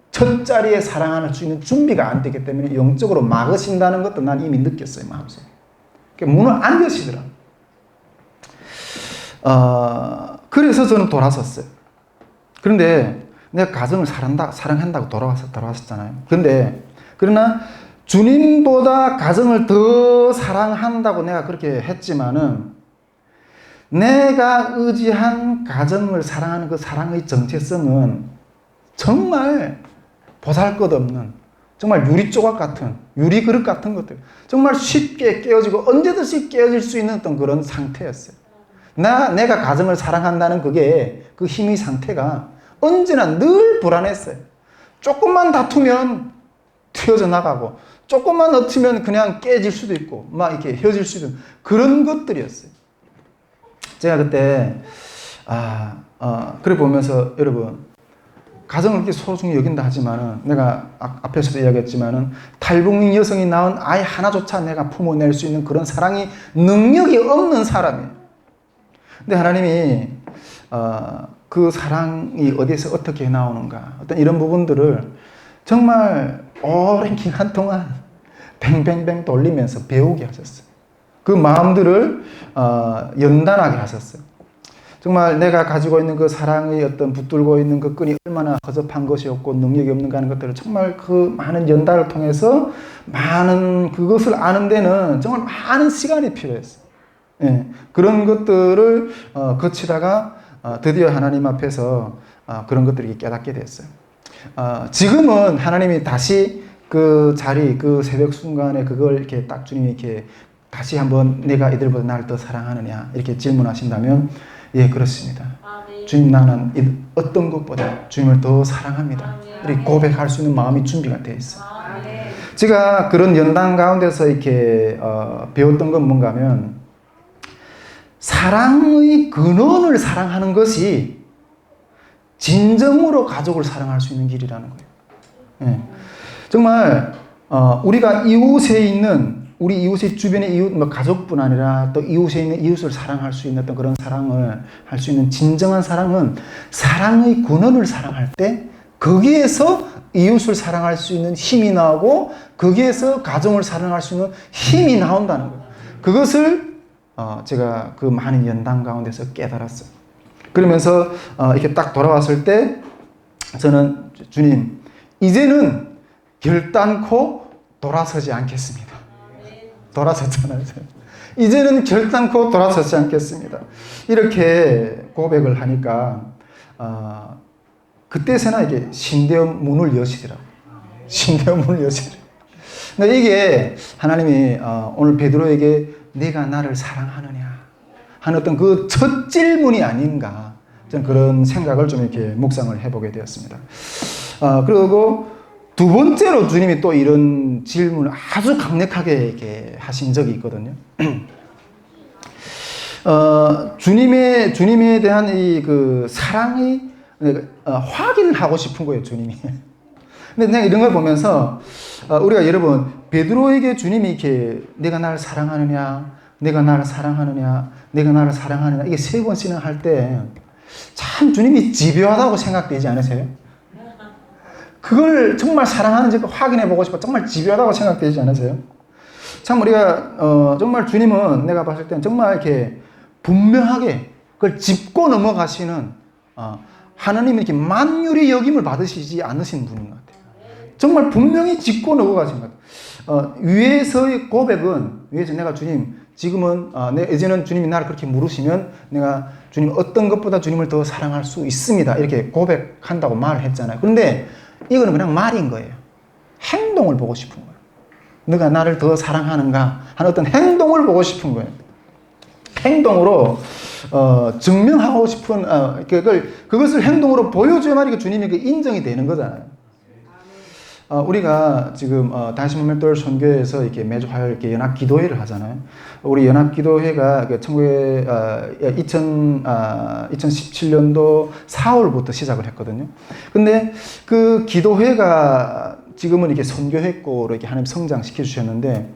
첫 자리에 사랑할 수 있는 준비가 안 되기 때문에 영적으로 막으신다는 것도 난 이미 느꼈어요, 마음속에. 문을 안 여시더라. 그래서 저는 돌아섰어요. 그런데 내가 가정을 사랑한다고 돌아왔었잖아요. 그러나 주님보다 가정을 더 사랑한다고 내가 그렇게 했지만은 내가 의지한 가정을 사랑하는 그 사랑의 정체성은 정말 보잘것없는, 정말 유리조각 같은, 유리그릇 같은 것들, 정말 쉽게 깨어지고 언제든지 깨어질 수 있는 어떤 그런 상태였어요. 내가 가정을 사랑한다는 그 힘의 상태가 언제나 늘 불안했어요. 조금만 다투면 튀어져 나가고, 조금만 어트면 그냥 깨질 수도 있고, 막 이렇게 헤어질 수도 있는 그런 것들이었어요. 제가 그때, 그래 보면서 여러분, 가정을 이렇게 소중히 여긴다 하지만은, 내가 앞에서도 이야기했지만은, 탈북민 여성이 낳은 아이 하나조차 내가 품어낼 수 있는 그런 사랑이 능력이 없는 사람이에요. 근데 하나님이, 그 사랑이 어디서 어떻게 나오는가, 어떤 이런 부분들을 정말 오랜 기간 동안 뱅뱅뱅 돌리면서 배우게 하셨어요. 그 마음들을 연단하게 하셨어요. 정말 내가 가지고 있는 그 사랑의 어떤 붙들고 있는 그 끈이 얼마나 허접한 것이었고 능력이 없는가 하는 것들을 정말 그 많은 연단을 통해서 많은 그것을 아는 데는 정말 많은 시간이 필요했어요. 예, 그런 것들을 거치다가 드디어 하나님 앞에서 그런 것들을 깨닫게 됐어요. 지금은 하나님이 다시 그 자리, 그 새벽 순간에 그걸 이렇게 딱 주님이 이렇게 다시 한번 내가 이들보다 나를 더 사랑하느냐 이렇게 질문하신다면 예, 그렇습니다. 주님, 나는 어떤 것보다 주님을 더 사랑합니다. 이렇게 고백할 수 있는 마음이 준비가 되어 있어요. 제가 그런 연단 가운데서 이렇게 배웠던 건 뭔가 하면 사랑의 근원을 사랑하는 것이 진정으로 가족을 사랑할 수 있는 길이라는 거예요. 예. 정말 우리가 이웃에 있는 우리 이웃의 주변의 이웃, 가족뿐 아니라 또 이웃에 있는 이웃을 사랑할 수 있는 어떤 그런 사랑을 할 수 있는 진정한 사랑은 사랑의 근원을 사랑할 때 거기에서 이웃을 사랑할 수 있는 힘이 나오고 거기에서 가정을 사랑할 수 있는 힘이 나온다는 거예요. 그것을 제가 그 많은 연단 가운데서 깨달았어요. 그러면서 이렇게 딱 돌아왔을 때 저는 주님, 이제는 결단코 돌아서지 않겠습니다. 돌아섰잖아요. 이제는 결단코 돌아서지 않겠습니다. 이렇게 고백을 하니까 그때서나 이게 신대원 문을 여시더라고요. 신대원 문을 여시더라고요. 근데 이게 하나님이 오늘 베드로에게 네가 나를 사랑하느냐 하는 어떤 그 첫 질문이 아닌가, 저는 그런 생각을 좀 이렇게 묵상을 해보게 되었습니다. 그리고 두 번째로 주님이 또 이런 질문을 아주 강력하게 이렇게 하신 적이 있거든요. 주님에 대한 이 그 사랑이 확인을 하고 싶은 거예요, 주님이. 근데 내가 이런 걸 보면서 우리가 여러분 베드로에게 주님이 이렇게 내가 나를 사랑하느냐, 내가 나를 사랑하느냐, 내가 나를 사랑하느냐 이게 세 번씩이나 할 때 참 주님이 집요하다고 생각되지 않으세요? 그걸 정말 사랑하는지 확인해 보고 싶어 정말 집요하다고 생각되지 않으세요? 참 우리가 정말 주님은 내가 봤을 때는 정말 이렇게 분명하게 그걸 짚고 넘어가시는 하나님이 이렇게 만유리 여김을 받으시지 않으신 분인 것 같아요. 정말 분명히 짚고 넘어가신 것 같아요. 위에서의 고백은 위에서 내가 주님 지금은 이제는 주님이 나를 그렇게 물으시면 내가 주님 어떤 것보다 주님을 더 사랑할 수 있습니다. 이렇게 고백한다고 말을 했잖아요. 그런데 이거는 그냥 말인 거예요. 행동을 보고 싶은 거예요. 너가 나를 더 사랑하는가 하는 어떤 행동을 보고 싶은 거예요. 행동으로 증명하고 싶은 그것을 행동으로 보여줘야만 주님이 그 인정이 되는 거잖아요. 우리가 지금 다시 모멘토 선교회에서 이렇게 매주 화요일 이렇게 연합 기도회를 하잖아요. 우리 연합 기도회가 2017년도 4월부터 시작을 했거든요. 근데 그 기도회가 지금은 이렇게 선교회고로 이렇게 하나님 성장시켜 주셨는데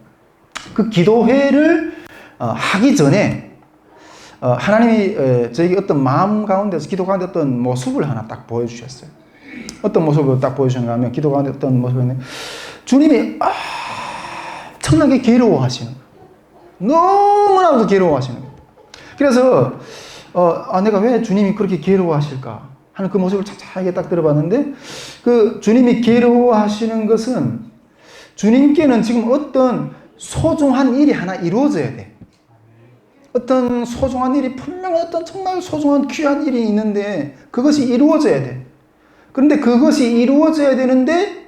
그 기도회를 하기 전에 하나님이 저에게 어떤 마음 가운데서 기도 가운데 어떤 모습을 하나 딱 보여주셨어요. 어떤 모습을 딱 보여주셨는가 하면 기도 가운데 어떤 모습이 있는데 주님이 엄청나게 괴로워하시는 거예요. 너무나도 괴로워하시는 거예요. 그래서 내가 왜 주님이 그렇게 괴로워하실까 하는 그 모습을 차차하게 딱 들어봤는데 그 주님이 괴로워하시는 것은 주님께는 지금 어떤 소중한 일이 하나 이루어져야 돼. 어떤 소중한 일이 분명 어떤 정말 소중한 귀한 일이 있는데 그것이 이루어져야 돼. 그런데 그것이 이루어져야 되는데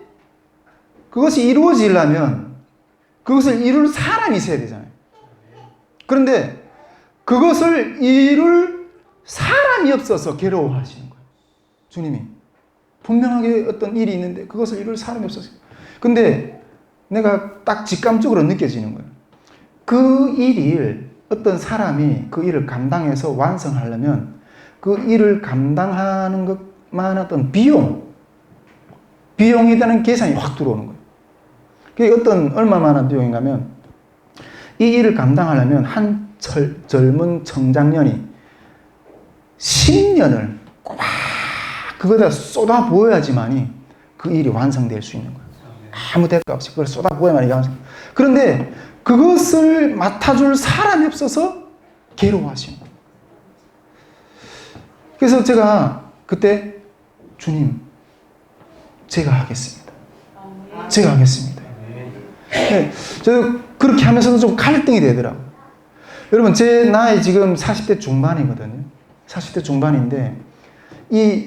그것이 이루어지려면 그것을 이룰 사람이 있어야 되잖아요. 그런데 그것을 이룰 사람이 없어서 괴로워하시는 거예요. 주님이 분명하게 어떤 일이 있는데 그것을 이룰 사람이 없어서. 근데 내가 딱 직감적으로 느껴지는 거예요. 그 일을 어떤 사람이 그 일을 감당해서 완성하려면 그 일을 감당하는 것만 어떤 비용에 대한 계산이 확 들어오는 거예요. 그게 얼마만한 비용인가 하면 이 일을 감당하려면 한 젊은 청장년이 10년을 꽉 그거다 쏟아 부어야지만이 그 일이 완성될 수 있는 거예요. 아무 대가 없이 그걸 쏟아 부어야만이 완성. 그런데 그것을 맡아줄 사람이 없어서 괴로워하시는 거예요. 그래서 제가 그때 주님, 제가 하겠습니다. 제가 하겠습니다. 네, 저도 그렇게 하면서도 좀 갈등이 되더라고요. 여러분, 제 나이 지금 40대 중반이거든요. 40대 중반인데,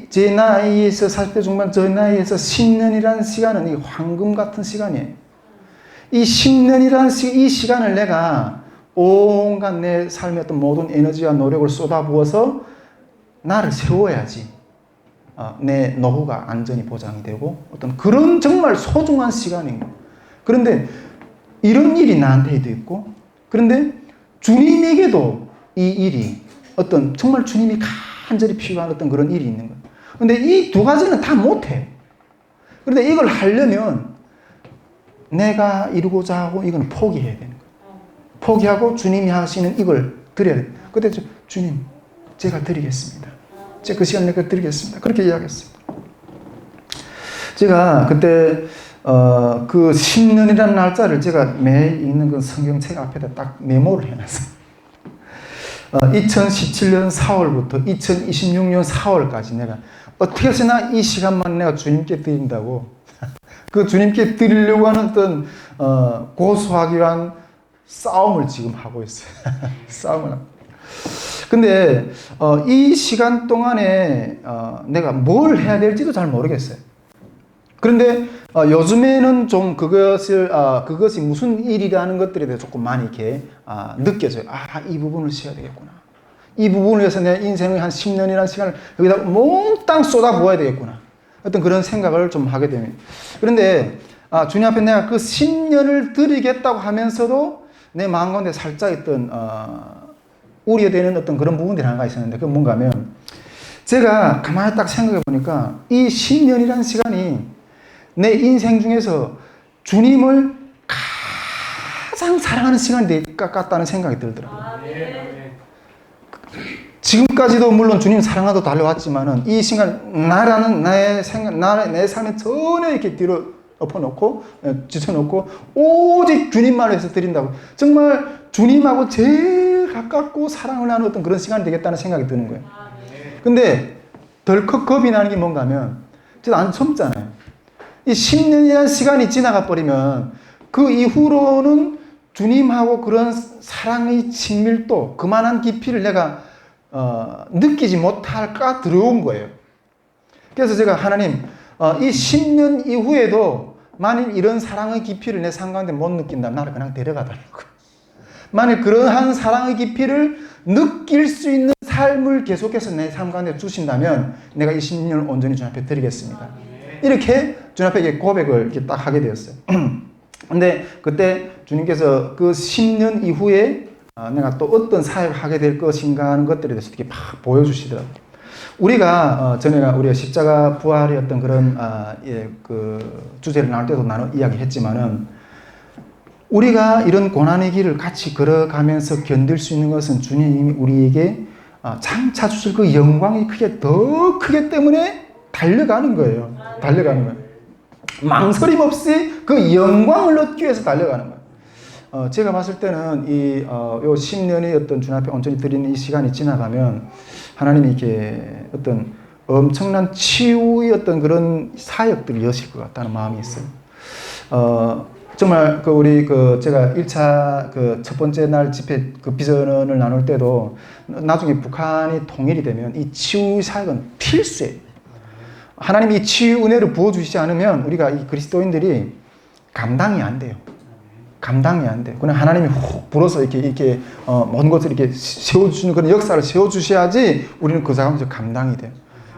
제 나이에서 40대 중반, 저 나이에서 10년이라는 시간은 이 황금 같은 시간이에요. 이 10년이라는 이 시간을 내가 온갖 내 삶의 어떤 모든 에너지와 노력을 쏟아부어서 나를 세워야지 내 노후가 안전히 보장이 되고 어떤 그런 정말 소중한 시간인 거예요. 그런데 이런 일이 나한테도 있고 그런데 주님에게도 이 일이 어떤 정말 주님이 간절히 필요한 어떤 그런 일이 있는 거예요. 그런데 이 두 가지는 다 못해. 그런데 이걸 하려면 내가 이루고자 하고 이건 포기해야 되는 거예요. 포기하고 주님이 하시는 이걸 드려야 돼요. 그때 주님, 제가 드리겠습니다. 제가 그 시간 내가 드리겠습니다. 그렇게 이야기했습니다. 제가 그때 그 10년이라는 날짜를 제가 매일 읽는 그 성경책 앞에다 딱 메모를 해놨어요. 2017년 4월부터 2026년 4월까지 내가 어떻게 해서나 이 시간만 내가 주님께 드린다고 그 주님께 드리려고 하는 어떤 고소하기 위한 싸움을 지금 하고 있어요. 싸움을 하고. 근데 이 시간 동안에 내가 뭘 해야 될지도 잘 모르겠어요. 그런데 요즘에는 좀 그것이 무슨 일이라는 것들에 대해서 조금 많이 이렇게 느껴져요. 이 부분을 쉬어야 되겠구나. 이 부분을 위해서 내 인생의 한 10년이라는 시간을 여기다 몽땅 쏟아부어야 되겠구나. 어떤 그런 생각을 좀 하게 됩니다. 그런데 주님 앞에 내가 그 10년을 드리겠다고 하면서도 내 마음 가운데 살짝 있던 우려되는 어떤 그런 부분들이 하나가 있었는데, 그건 뭔가 하면 제가 가만히 딱 생각해 보니까 이 10년이라는 시간이 내 인생 중에서 주님을 가장 사랑하는 시간이 될 것 같다는 생각이 들더라고요. 지금까지도 물론 주님 사랑하도 달려왔지만은 이 시간 나라는 내 삶에 전혀 이렇게 뒤로 엎어놓고 지쳐놓고 오직 주님만 위해서 드린다고, 정말 주님하고 제일 가깝고 사랑을 하는 어떤 그런 시간이 되겠다는 생각이 드는 거예요. 근데 덜컥 겁이 나는 게 뭔가 하면 저도 안 젊잖아요. 이 10년이라는 시간이 지나가 버리면 그 이후로는 주님하고 그런 사랑의 친밀도, 그만한 깊이를 내가 느끼지 못할까 두려운 거예요. 그래서 제가 하나님, 이 10년 이후에도 만일 이런 사랑의 깊이를 내 삶 가운데 못 느낀다면 나를 그냥 데려가달라고. 만일 그러한 사랑의 깊이를 느낄 수 있는 삶을 계속해서 내 삶 가운데 주신다면 내가 이 10년을 온전히 주님 앞에 드리겠습니다. 이렇게 주님 앞에 고백을 이렇게 딱 하게 되었어요. 근데 그때 주님께서 그 10년 이후에 내가 또 어떤 사역을 하게 될 것인가 하는 것들에 대해서 이렇게 막 보여주시더라고요. 우리가 전에 우리가 십자가 부활의 어떤 그런 그 주제를 나눌 때도 이야기했지만은, 우리가 이런 고난의 길을 같이 걸어가면서 견딜 수 있는 것은 주님이 우리에게 장차 주실 그 영광이 더 크기 때문에 달려가는 거예요. 달려가는 거예요. 망설임 없이 그 영광을 얻기 위해서 달려가는 거예요. 제가 봤을 때는 요 10년의 어떤 주님 앞에 온전히 드리는 이 시간이 지나가면 하나님이 이렇게 어떤 엄청난 치유의 어떤 그런 사역들을 여실 것 같다는 마음이 있어요. 정말 제가 1차 첫 번째 날 집회 비전을 나눌 때도 나중에 북한이 통일이 되면 이 치유 사역은 필수예요. 하나님이 이 치유 은혜를 부어주시지 않으면 우리가 이 그리스도인들이 감당이 안 돼요. 감당이 안 돼요. 그냥 하나님이 훅 불어서 이렇게 먼 곳을 이렇게 세워주시는 그런 역사를 세워주셔야지 우리는 그 상황에서 감당이 돼요.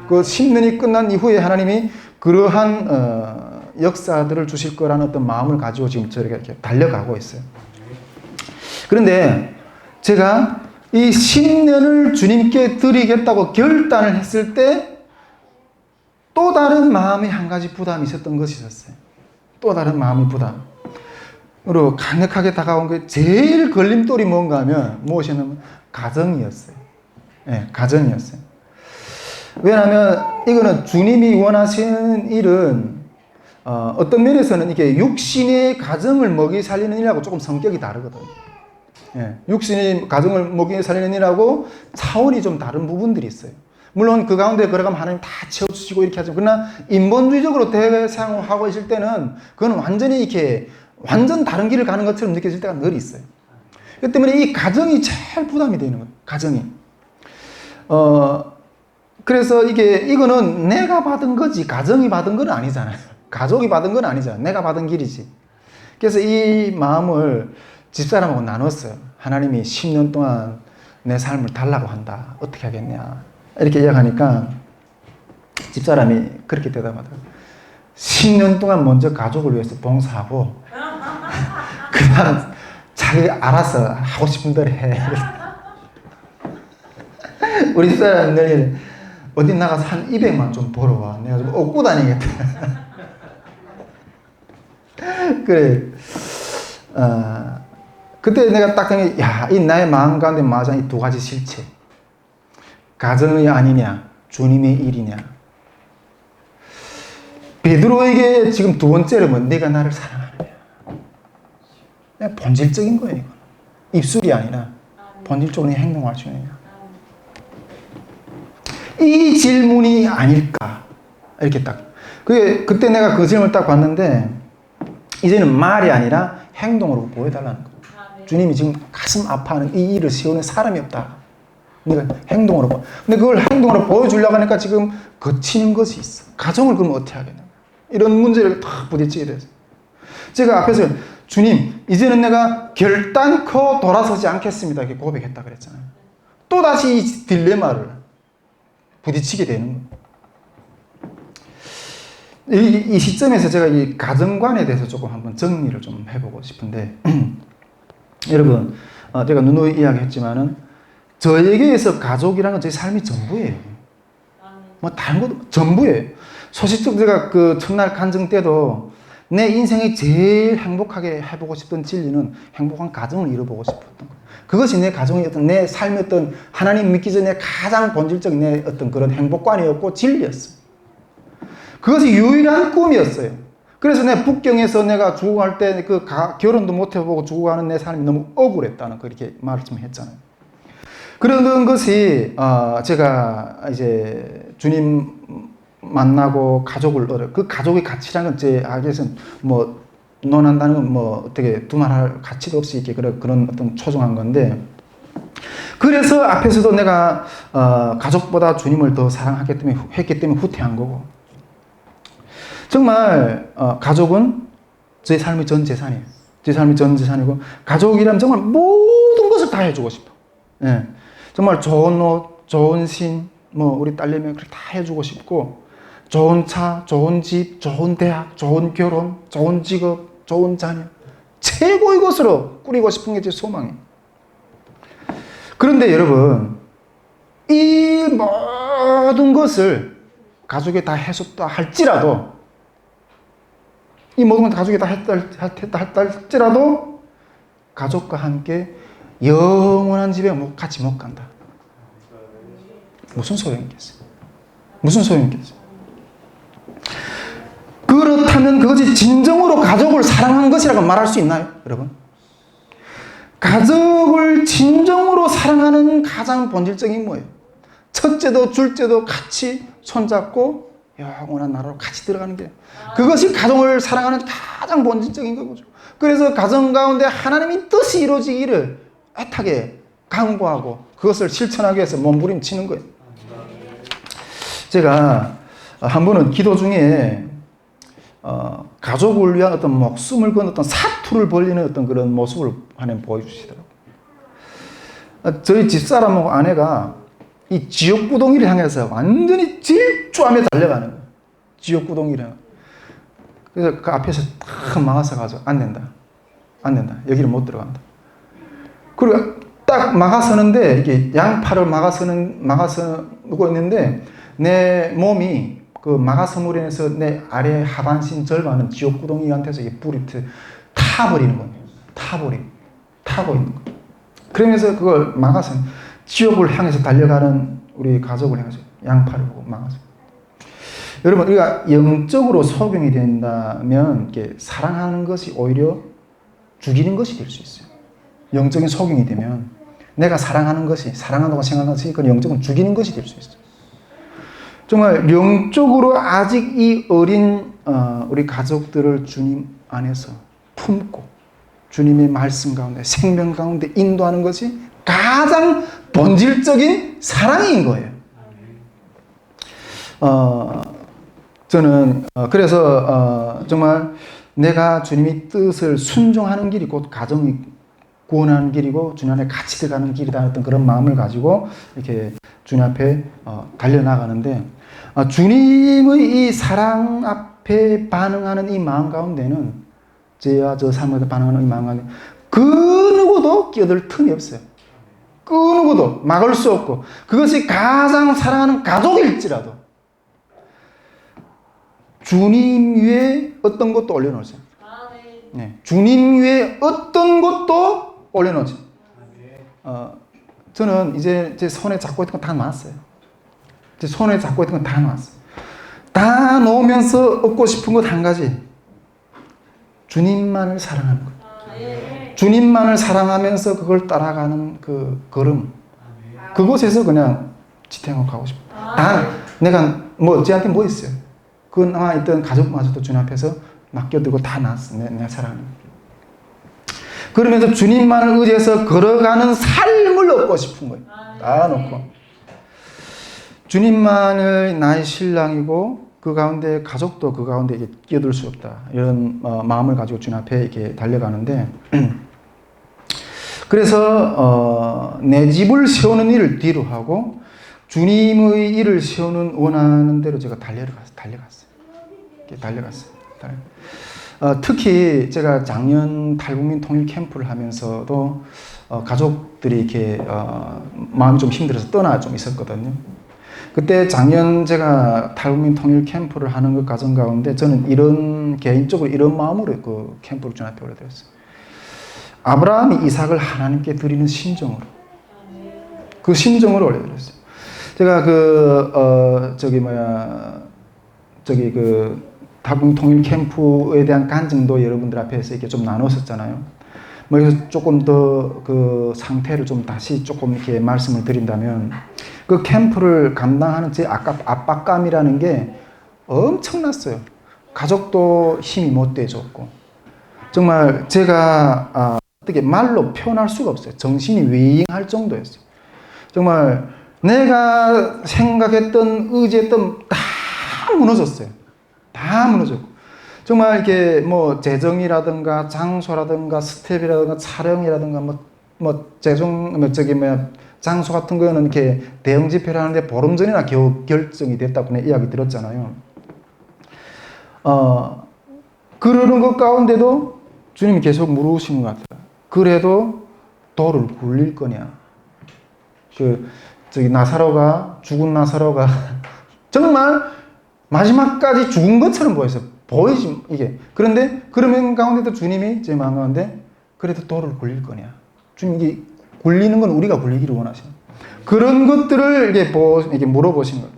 그 10년이 끝난 이후에 하나님이 그러한 역사들을 주실 거라는 어떤 마음을 가지고 지금 저희가 이렇게 달려가고 있어요. 그런데 제가 이 10년을 주님께 드리겠다고 결단을 했을 때 또 다른 마음의 한 가지 부담이 있었던 것이 있었어요. 또 다른 마음의 부담으로 강력하게 다가온 게 제일 걸림돌이 뭔가 하면 무엇이냐면 가정이었어요. 네, 가정이었어요. 왜냐하면 이거는 주님이 원하시는 일은 어떤 면에서는 이게 육신의 가정을 먹이 살리는 일하고 조금 성격이 다르거든요. 예, 육신의 가정을 먹이 살리는 일하고 차원이 좀 다른 부분들이 있어요. 물론 그 가운데 걸어가면 하나님 다 채워주시고 이렇게 하죠. 그러나 인본주의적으로 대상하고 있을 때는 그건 완전히 이렇게 완전 다른 길을 가는 것처럼 느껴질 때가 늘 있어요. 그렇기 때문에 이 가정이 제일 부담이 되는 거예요. 가정이. 그래서 이거는 내가 받은 거지 가정이 받은 건 아니잖아요. 가족이 받은 건 아니잖아요. 내가 받은 길이지. 그래서 이 마음을 집사람하고 나눴어요. 하나님이 10년 동안 내 삶을 달라고 한다. 어떻게 하겠냐. 이렇게 이야기하니까 집사람이 그렇게 대답하더라고요. 10년 동안 먼저 가족을 위해서 봉사하고 그 다음 자기 알아서 하고 싶은 대로 해. 우리 집사람은 늘 어디 나가서 한 200만 좀 벌어와. 내가 좀 얻고 다니겠다. 그래. 그때 내가 딱 생각해, 이 나의 마음 가운데 맞아, 이 두 가지 실체. 가정의 아니냐, 주님의 일이냐. 베드로에게 지금 두 번째로 뭐 내가 나를 사랑하느냐. 그냥 본질적인 거예요. 이건. 입술이 아니라 본질적으로 행동할 수 있느냐. 이 질문이 아닐까. 이렇게 딱. 그때 내가 그 질문을 딱 봤는데 이제는 말이 아니라 행동으로 보여달라는 거예요. 주님이 지금 가슴 아파하는 이 일을 세우는 사람이 없다. 네가 행동으로 근데 그걸 행동으로 보여주려고 하니까 지금 거치는 것이 있어. 가정을 그럼 어떻게 하겠냐. 이런 문제를 탁 부딪히게 돼서 제가 앞에서 주님 이제는 내가 결단코 돌아서지 않겠습니다. 이렇게 고백했다 그랬잖아요. 또다시 이 딜레마를 부딪히게 되는 거예요. 이 시점에서 제가 이 가정관에 대해서 조금 한번 정리를 좀 해보고 싶은데 여러분 제가 누누이 이야기했지만은 저에게 있어 가족이라는 건 제 삶이 전부예요. 뭐 다른 것도 전부예요. 소시적 제가 그 첫날 간증 때도 내 인생이 제일 행복하게 해보고 싶던 진리는 행복한 가정을 이뤄보고 싶었던 거예요. 그것이 내 가정의 어떤 내 삶의 어떤 하나님 믿기 전에 가장 본질적 내 어떤 그런 행복관이었고 진리였어요. 그것이 유일한 꿈이었어요. 그래서 내 북경에서 내가 죽어갈 때 그 결혼도 못 해보고 죽어가는 내 삶이 너무 억울했다는 그렇게 말을 좀 했잖아요. 그런 것이 제가 이제 주님 만나고 가족을 그 가족의 가치라는 건 제 아기에서는 뭐 논한다는 건 뭐 어떻게 두말할 가치도 없이 이렇게 그런 어떤 초정한 건데 그래서 앞에서도 내가 가족보다 주님을 더 했기 때문에 후퇴한 거고 정말 가족은 제 삶의 전 재산이에요. 제 삶의 전 재산이고 가족이라면 정말 모든 것을 다 해주고 싶어. 예. 정말 좋은 옷, 좋은 신, 뭐 우리 딸내미 그렇게 다 해주고 싶고 좋은 차, 좋은 집, 좋은 대학, 좋은 결혼, 좋은 직업, 좋은 자녀 최고의 것으로 꾸리고 싶은 게 제 소망이에요. 그런데 여러분 이 모든 것을 가족에 다 해줬다 할지라도 이 모든 걸 가족에 다 했다 할지라도 가족과 함께 영원한 집에 같이 못 간다. 무슨 소용이겠어요? 무슨 소용이겠어요? 그렇다면 그것이 진정으로 가족을 사랑하는 것이라고 말할 수 있나요? 여러분? 가족을 진정으로 사랑하는 가장 본질적인 뭐예요? 첫째도 둘째도 같이 손잡고 영원한 나라로 같이 들어가는 게 그것이 가정을 사랑하는 가장 본질적인 거죠. 그래서 가정 가운데 하나님의 뜻이 이루어지기를 애타게 강구하고 그것을 실천하기 위해서 몸부림치는 거예요. 제가 한 번은 기도 중에 가족을 위한 어떤 목숨을 건 어떤 사투를 벌리는 어떤 그런 모습을 하나님 보여주시더라고요. 저희 집사람하고 아내가 이 지옥구덩이를 향해서 완전히 질주하며 달려가는 거예요. 지옥구덩이를. 그래서 그 앞에서 딱 막아서 가지고 안 된다. 여기를 못 들어간다. 그리고 딱 막아서는데 이게 양팔을 막아서고 있는데 내 몸이 그 막아섬으로 인해서 내 아래 하반신 절반은 지옥구덩이한테서 이게 불이 타버리는 거예요. 타고 있는 거예요. 그러면서 그걸 막아서 지옥을 향해서 달려가는 우리 가족을 향해서 양팔을 보고 막아서. 여러분, 우리가 영적으로 소경이 된다면 이렇게 사랑하는 것이 오히려 죽이는 것이 될 수 있어요. 영적인 소경이 되면 내가 사랑한다고 생각하는 것이 그건 영적으로 죽이는 것이 될 수 있어요. 정말 영적으로 아직 이 어린 우리 가족들을 주님 안에서 품고 주님의 말씀 가운데 생명 가운데 인도하는 것이 가장 본질적인 사랑인 거예요. 저는 그래서 정말 내가 주님의 뜻을 순종하는 길이 곧 가정이 구원하는 길이고 주님 안에 같이 들어가는 길이다 어떤 그런 마음을 가지고 이렇게 주님 앞에 달려나가는데 주님의 이 사랑 앞에 반응하는 이 마음 가운데는 저와 저 삶에 반응하는 이 마음 가운데 그 누구도 끼어들 틈이 없어요. 그 누구도 막을 수 없고 그것이 가장 사랑하는 가족일지라도 주님 위에 어떤 것도 올려놓으세요. 네. 주님 위에 어떤 것도 올려놓으세요. 저는 이제 제 손에 잡고 있던 건 다 놨어요. 제 손에 잡고 있던 건 다 놨어요. 다 놓으면서 얻고 싶은 것 한 가지. 주님만을 사랑하는 것. 주님만을 사랑하면서 그걸 따라가는 그 걸음. 그곳에서 그냥 지탱하고 가고 싶어요. 다 내가 쟤한테 뭐 있어요? 그 남아있던 가족마저도 주님 앞에서 맡겨두고 다 놨어. 내 사랑합니다. 그러면서 주님만을 의지해서 걸어가는 삶을 얻고 싶은 거예요. 다 놓고. 주님만을 나의 신랑이고 그 가운데 가족도 그 가운데 이게 끼어들 수 없다. 이런 마음을 가지고 주님 앞에 이렇게 달려가는데 그래서 내 집을 세우는 일을 뒤로 하고 주님의 일을 세우는 원하는 대로 제가 달려갔어요. 특히 제가 작년 탈북민 통일 캠프를 하면서도 가족들이 이렇게 마음이 좀 힘들어서 떠나 좀 있었거든요. 그때 작년 제가 탈북민 통일 캠프를 하는 그 과정 가운데 저는 이런 개인적으로 이런 마음으로 그 캠프를 주님 앞에 올려드렸어요. 아브라함이 이삭을 하나님께 드리는 심정으로 그 심정으로 올려드렸어요. 제가 탈북민 통일 캠프에 대한 간증도 여러분들 앞에서 이렇게 좀 나눴었잖아요. 그래서 조금 더 그 상태를 좀 다시 조금 이렇게 말씀을 드린다면 그 캠프를 감당하는 제 압박감이라는 게 엄청났어요. 가족도 힘이 못 돼줬고 정말 제가 어떻게 말로 표현할 수가 없어요. 정신이 웨이할 정도였어요. 정말 내가 생각했던 의지했던 다 무너졌어요. 다 무너졌고 정말 이렇게 뭐 재정이라든가 장소라든가 스텝이라든가 촬영이라든가 장소 같은 거는 이렇게 대형 집회를 하는데 보름 전이나 겨우 결정이 됐다고 이야기 들었잖아요. 그러는 것 가운데도 주님이 계속 물으시는 것 같아요. 그래도 돌을 굴릴 거냐? 나사로가 죽은 나사로가 정말 마지막까지 죽은 것처럼 보였어요. 보이지 이게. 그런데 그러면 가운데도 주님이 제 마음 가운데 그래도 돌을 굴릴 거냐? 주님 이게 굴리는 건 우리가 굴리기를 원하시는 그런 것들을 이게 물어보신 거예요.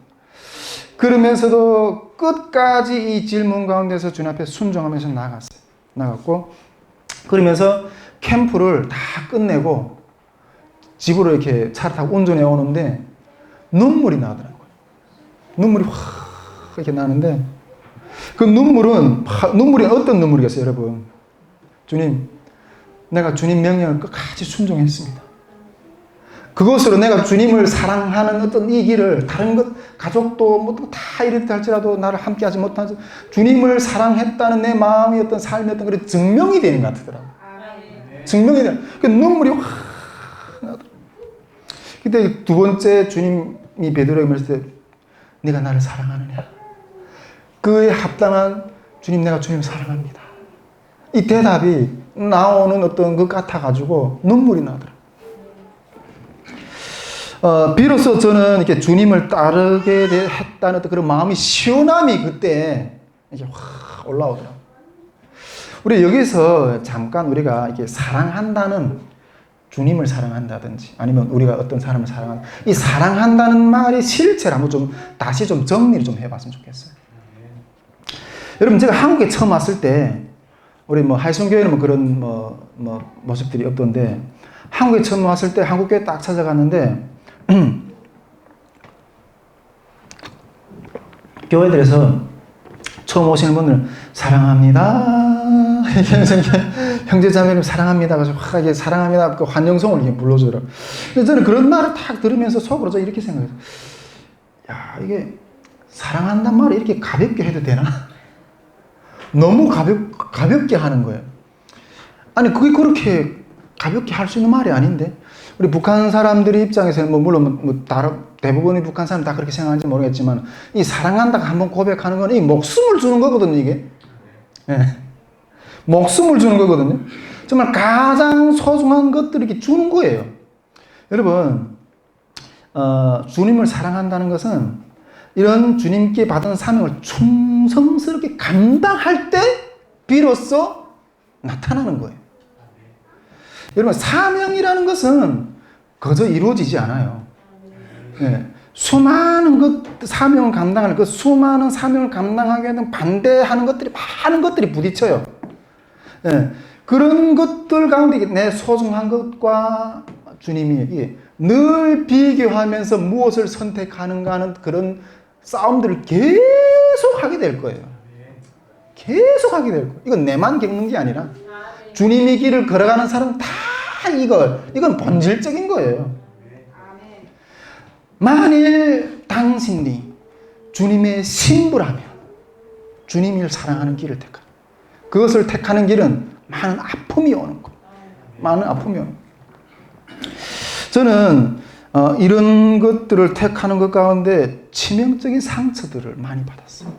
그러면서도 끝까지 이 질문 가운데서 주님 앞에 순종하면서 나갔고 그러면서 캠프를 다 끝내고 집으로 이렇게 차를 타고 운전해 오는데 눈물이 나더라고요. 눈물이 확 이렇게 나는데 그 눈물이 어떤 눈물이겠어요, 여러분? 주님, 내가 주님 명령을 끝까지 순종했습니다. 그것으로 내가 주님을 사랑하는 어떤 이 길을 다른 것, 가족도 뭐 다 이랬다 할지라도 나를 함께 하지 못한 주님을 사랑했다는 내 마음이 어떤 삶이 어떤 그런 증명이 되는 것 같더라고요. 증명이 되는. 그 눈물이 확 나더라고요. 그때 두 번째 주님이 베드로에게 말했을 때 네가 나를 사랑하느냐? 그에 합당한 주님 내가 주님 사랑합니다. 이 대답이 나오는 어떤 것 같아가지고 눈물이 나더라고요. 비로소 저는 이렇게 주님을 따르게 했다는 그런 마음이 시원함이 그때 이렇게 확 올라오더라고요. 우리 여기서 잠깐 우리가 이렇게 사랑한다는 주님을 사랑한다든지 아니면 우리가 어떤 사람을 사랑한다. 이 사랑한다는 말의 실체를 한번 다시 정리를 좀 해봤으면 좋겠어요. 여러분 제가 한국에 처음 왔을 때 우리 하이송교회는 그런 모습들이 없던데 한국에 처음 왔을 때 한국교회 딱 찾아갔는데 교회들에서 처음 오시는 분들은 사랑합니다. 형제자매님 사랑합니다. 그래서 이게 사랑합니다. 그 환영성을 이렇게 불러주더라고요. 근데 저는 그런 말을 딱 들으면서 속으로 저 이렇게 생각했어요. 야, 이게 사랑한단 말을 이렇게 가볍게 해도 되나? 너무 가볍게 하는 거예요. 아니, 그게 그렇게 가볍게 할 수 있는 말이 아닌데? 우리 북한 사람들의 입장에서는 물론 대부분의 북한 사람 다 그렇게 생각하는지 모르겠지만 이 사랑한다고 한번 고백하는 건 이 목숨을 주는 거거든요, 이게. 네. 목숨을 주는 거거든요. 정말 가장 소중한 것들을 이렇게 주는 거예요. 여러분, 주님을 사랑한다는 것은 이런 주님께 받은 사명을 충성스럽게 감당할 때 비로소 나타나는 거예요. 여러분, 사명이라는 것은 거저 이루어지지 않아요. 네. 사명을 감당하는 그 수많은 사명을 감당하기 위해서 반대하는 것들이 많은 것들이 부딪혀요. 네. 그런 것들 가운데 내 소중한 것과 주님이 늘 비교하면서 무엇을 선택하는가 하는 그런 싸움들을 계속 계속 하게 될 거예요. 계속 하게 될 거예요. 이건 내만 겪는 게 아니라 주님의 길을 걸어가는 사람은 다 이건 본질적인 거예요. 만일 당신이 주님의 신부라면 주님을 사랑하는 길을 택하는, 그것을 택하는 길은 많은 아픔이 오는 거예요. 많은 아픔이 오는 거예요. 저는 이런 것들을 택하는 것 가운데 치명적인 상처들을 많이 받았어요.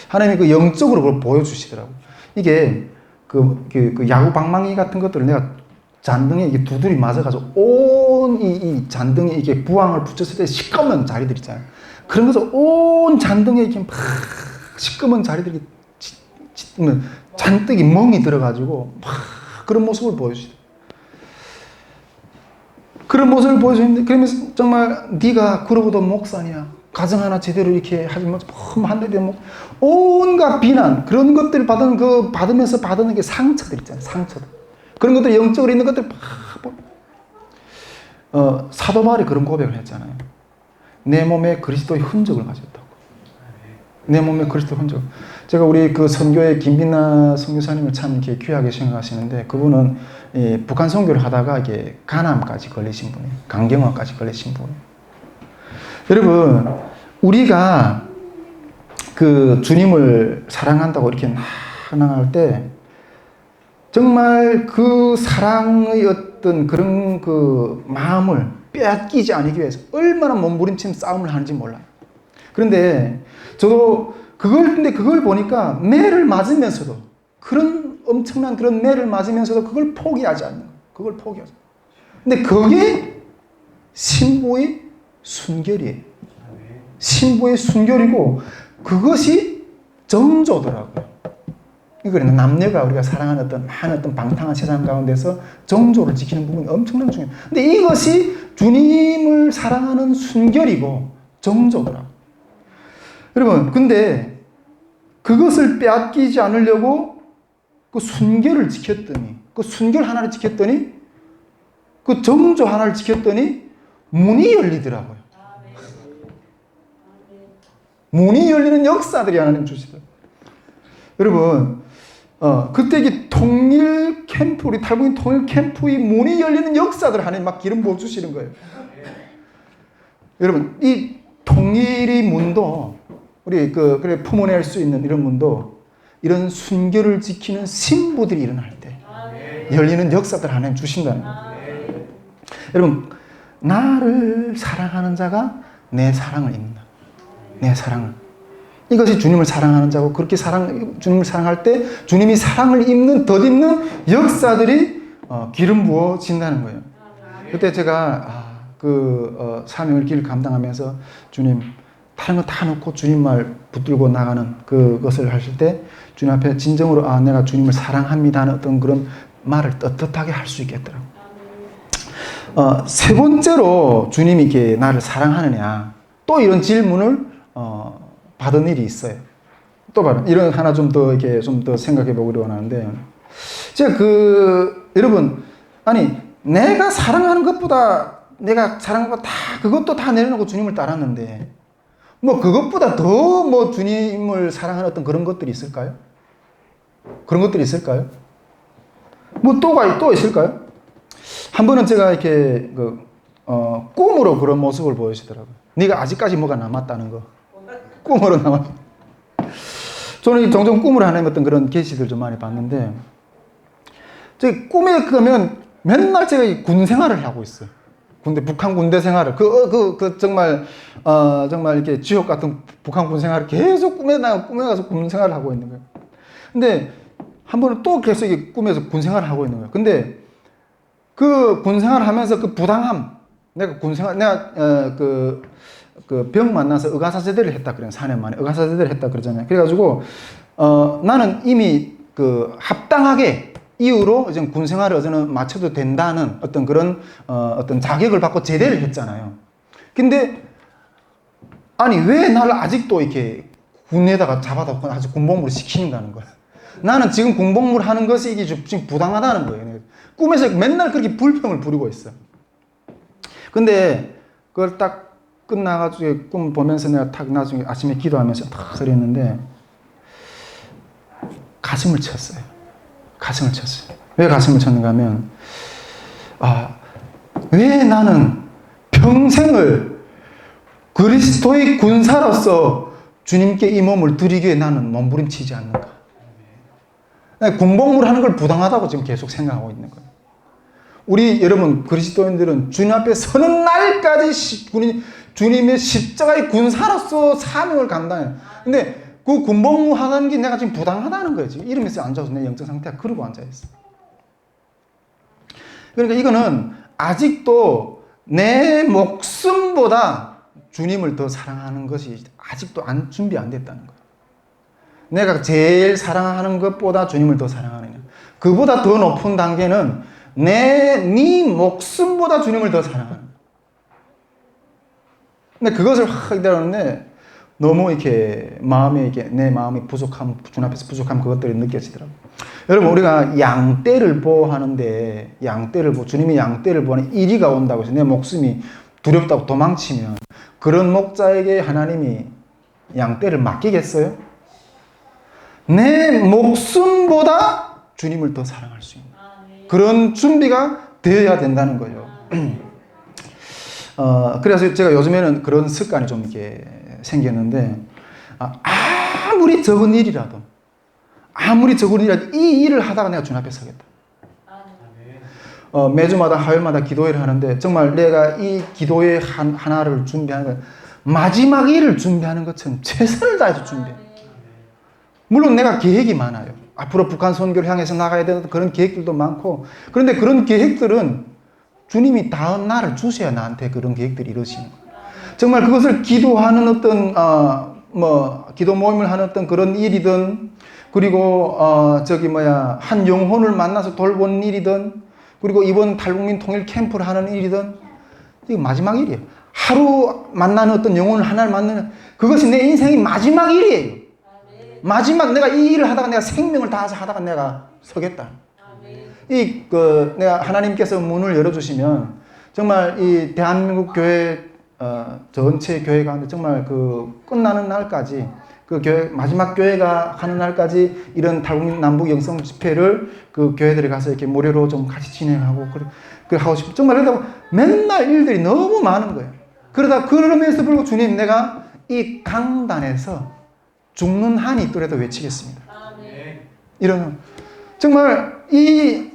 하나님이 그 영적으로 그걸 보여주시더라고요. 이게 그 야구 방망이 같은 것들을 내가 잔등에 이게 두드리 맞아가지고 온 이 잔등에 이게 부항을 붙였을 때 시꺼먼 자리들 있잖아요. 그런 것을 온 잔등에 이렇게 막 시꺼먼 자리들이 잔뜩이 멍이 들어가지고 막 그런 모습을 보여주시더라고요. 그런 모습을 보여주는데, 그러면서 정말 네가 그러고도 목사냐, 가정 하나 제대로 이렇게 하지 못하고 한데 뭐 온갖 비난, 그런 것들 받으면서 받는 게 상처들 있잖아요. 상처들. 그런 것들, 영적으로 있는 것들 사도 바울이 그런 고백을 했잖아요. 내 몸에 그리스도의 흔적을 가졌다고. 내 몸에 그리스도의 흔적. 제가 우리 그 선교의 김빈나 선교사님을 참 이렇게 귀하게 생각하시는데, 그분은 북한 선교를 하다가 이게 간암까지 걸리신 분이에요. 간경화까지 걸리신 분이에요. 여러분, 우리가 그 주님을 사랑한다고 이렇게 나갈 때 정말 그 사랑의 어떤 그런 그 마음을 빼앗기지 않기 위해서 얼마나 몸부림치는 싸움을 하는지 몰라요. 그런데 저도 그걸 보니까 매를 맞으면서도, 그런 엄청난 그런 매를 맞으면서도 그걸 포기하지 않는 거예요. 그걸 포기하지. 근데 그게 신부의 순결이에요. 신부의 순결이고 그것이 정조더라고요. 이거는 남녀가 우리가 사랑하는 어떤 방탕한 세상 가운데서 정조를 지키는 부분이 엄청나게 중요해요. 근데 이것이 주님을 사랑하는 순결이고 정조더라고요. 여러분, 근데 그것을 빼앗기지 않으려고 그 순결을 지켰더니, 그 순결 하나를 지켰더니, 그 정조 하나를 지켰더니 문이 열리더라고요. 문이 열리는 역사들이 하나님 주시더라고요. 여러분, 그때 이 통일 캠프, 우리 탈북민 통일 캠프의 문이 열리는 역사들 하나님 막 기름 부어 주시는 거예요. 여러분, 이 통일의 문도, 우리 그래 품어낼 수 있는 이런 문도, 이런 순결을 지키는 신부들이 일어날 때 열리는 역사들 하나님 주신다는 거예요. 여러분, 나를 사랑하는 자가 내 사랑을 입는다. 내 사랑을. 이것이 주님을 사랑하는 자고, 그렇게 주님을 사랑할 때 주님이 사랑을 덧입는 역사들이 기름 부어진다는 거예요. 그때 제가 사명의 길을 감당하면서 주님, 다른 거 다 놓고 주님 말 붙들고 나가는 그것을 하실 때 주님 앞에 진정으로 내가 주님을 사랑합니다 하는 어떤 그런 말을 떳떳하게 할 수 있겠더라고요. 세 번째로 주님이 이렇게 나를 사랑하느냐, 또 이런 질문을 받은 일이 있어요. 또 이런 하나 좀 더 생각해 보기로 원하는데, 제가 여러분, 내가 사랑하는 것보다, 내가 사랑하는 것 그것도 다 내려놓고 주님을 따랐는데, 그것보다 더 주님을 사랑하는 어떤 그런 것들이 있을까요? 그런 것들이 있을까요? 또 있을까요? 한 번은 제가 이렇게 꿈으로 그런 모습을 보여주시더라고요. 네가 아직까지 뭐가 남았다는 거. 꿈으로 남았다. 저는 종종 꿈으로 하는 어떤 그런 계시들 좀 많이 봤는데, 제 꿈에 그러면 맨날 제가 군 생활을 하고 있어요. 북한 군대 생활을, 정말 이렇게 지옥 같은 북한 군 생활을 계속 꿈에 가서 군 생활을 하고 있는 거예요. 근데 한 번은 또 계속 꿈에서 군 생활을 하고 있는 거예요. 근데 그 군 생활을 하면서 그 부당함, 내가 병 만나서 의가사제대를 했다 그래요. 4년 만에 의가사제대를 했다 그러잖아요. 그래가지고 나는 이미 합당하게 이후로 이제 군 생활을 저는 마쳐도 된다는 어떤 그런 어떤 자격을 받고 제대를 했잖아요. 근데 왜 나를 아직도 이렇게 군에다가 잡아다 아주 군복무를 시키는가는 거야. 나는 지금 군복무를 하는 것이 이게 지금 부당하다는 거예요. 꿈에서 맨날 그렇게 불평을 부리고 있어. 근데 그걸 딱 끝나가지고 꿈 보면서 내가 탁 나중에 아침에 기도하면서 탁 그랬는데 가슴을 쳤어요. 가슴을 쳤어요. 왜 가슴을 쳤는가 하면 왜 나는 평생을 그리스도의 군사로서 주님께 이 몸을 드리기에 나는 몸부림치지 않는가. 군복무를 하는 걸 부당하다고 지금 계속 생각하고 있는 거예요. 우리 여러분 그리스도인들은 주님 앞에 서는 날까지 주님의 십자가의 군사로서 사명을 감당해요. 근데 그 군복무 하는 게 내가 지금 부당하다는 거예요. 지금 이러면서 앉아서 내 영적 상태가 그러고 앉아있어. 그러니까 이거는 아직도 내 목숨보다 주님을 더 사랑하는 것이 아직도 준비 안 됐다는 거예요. 내가 제일 사랑하는 것보다 주님을 더 사랑하느냐. 그보다 더 높은 단계는 네 목숨보다 주님을 더 사랑하는 거예요. 근데 그것을 확 이대로는데 너무 이렇게 내 마음이 부족함, 주님 앞에서 부족함 그것들이 느껴지더라고요. 여러분 우리가 양떼를 보호하는데 주님이 양떼를 보호하는 이리가 온다고 해서 내 목숨이 두렵다고 도망치면 그런 목자에게 하나님이 양떼를 맡기겠어요? 내 목숨보다 주님을 더 사랑할 수 있는 그런 준비가 되어야 된다는 거예요. 그래서 제가 요즘에는 그런 습관이 좀 이렇게 생겼는데 아무리 적은 일이라도 이 일을 하다가 내가 주님 앞에 서겠다. 매주마다 화요일마다 기도회를 하는데 정말 내가 이 기도회 하나를 준비하는 건 마지막 일을 준비하는 것처럼 최선을 다해서 준비해요. 물론 내가 계획이 많아요. 앞으로 북한 선교를 향해서 나가야 되는 그런 계획들도 많고, 그런데 그런 계획들은 주님이 다음 날을 주셔야 나한테 그런 계획들이 이루어지는 거예요. 정말 그것을 기도하는 어떤 기도 모임을 하는 어떤 그런 일이든, 그리고 한 영혼을 만나서 돌보는 일이든, 그리고 이번 탈북민 통일 캠프를 하는 일이든, 이게 마지막 일이에요. 하루 만나는 어떤 영혼을 하나를 만나는 그것이 내 인생의 마지막 일이에요. 마지막 내가 이 일을 하다가 내가 생명을 다해서 하다가 내가 서겠다. 내가 하나님께서 문을 열어주시면 정말 이 대한민국 교회 전체 교회 가운데 정말 그 끝나는 날까지 그 교회 마지막 교회가 하는 날까지 이런 탈북민 남북 영성 집회를 그 교회들에 가서 이렇게 무료로 좀 같이 진행하고 하고 싶어. 정말 그러다 맨날 일들이 너무 많은 거예요. 그러면서 불구하고 주님 내가 이 강단에서 죽는 한이 있더라도 외치겠습니다. 이런 정말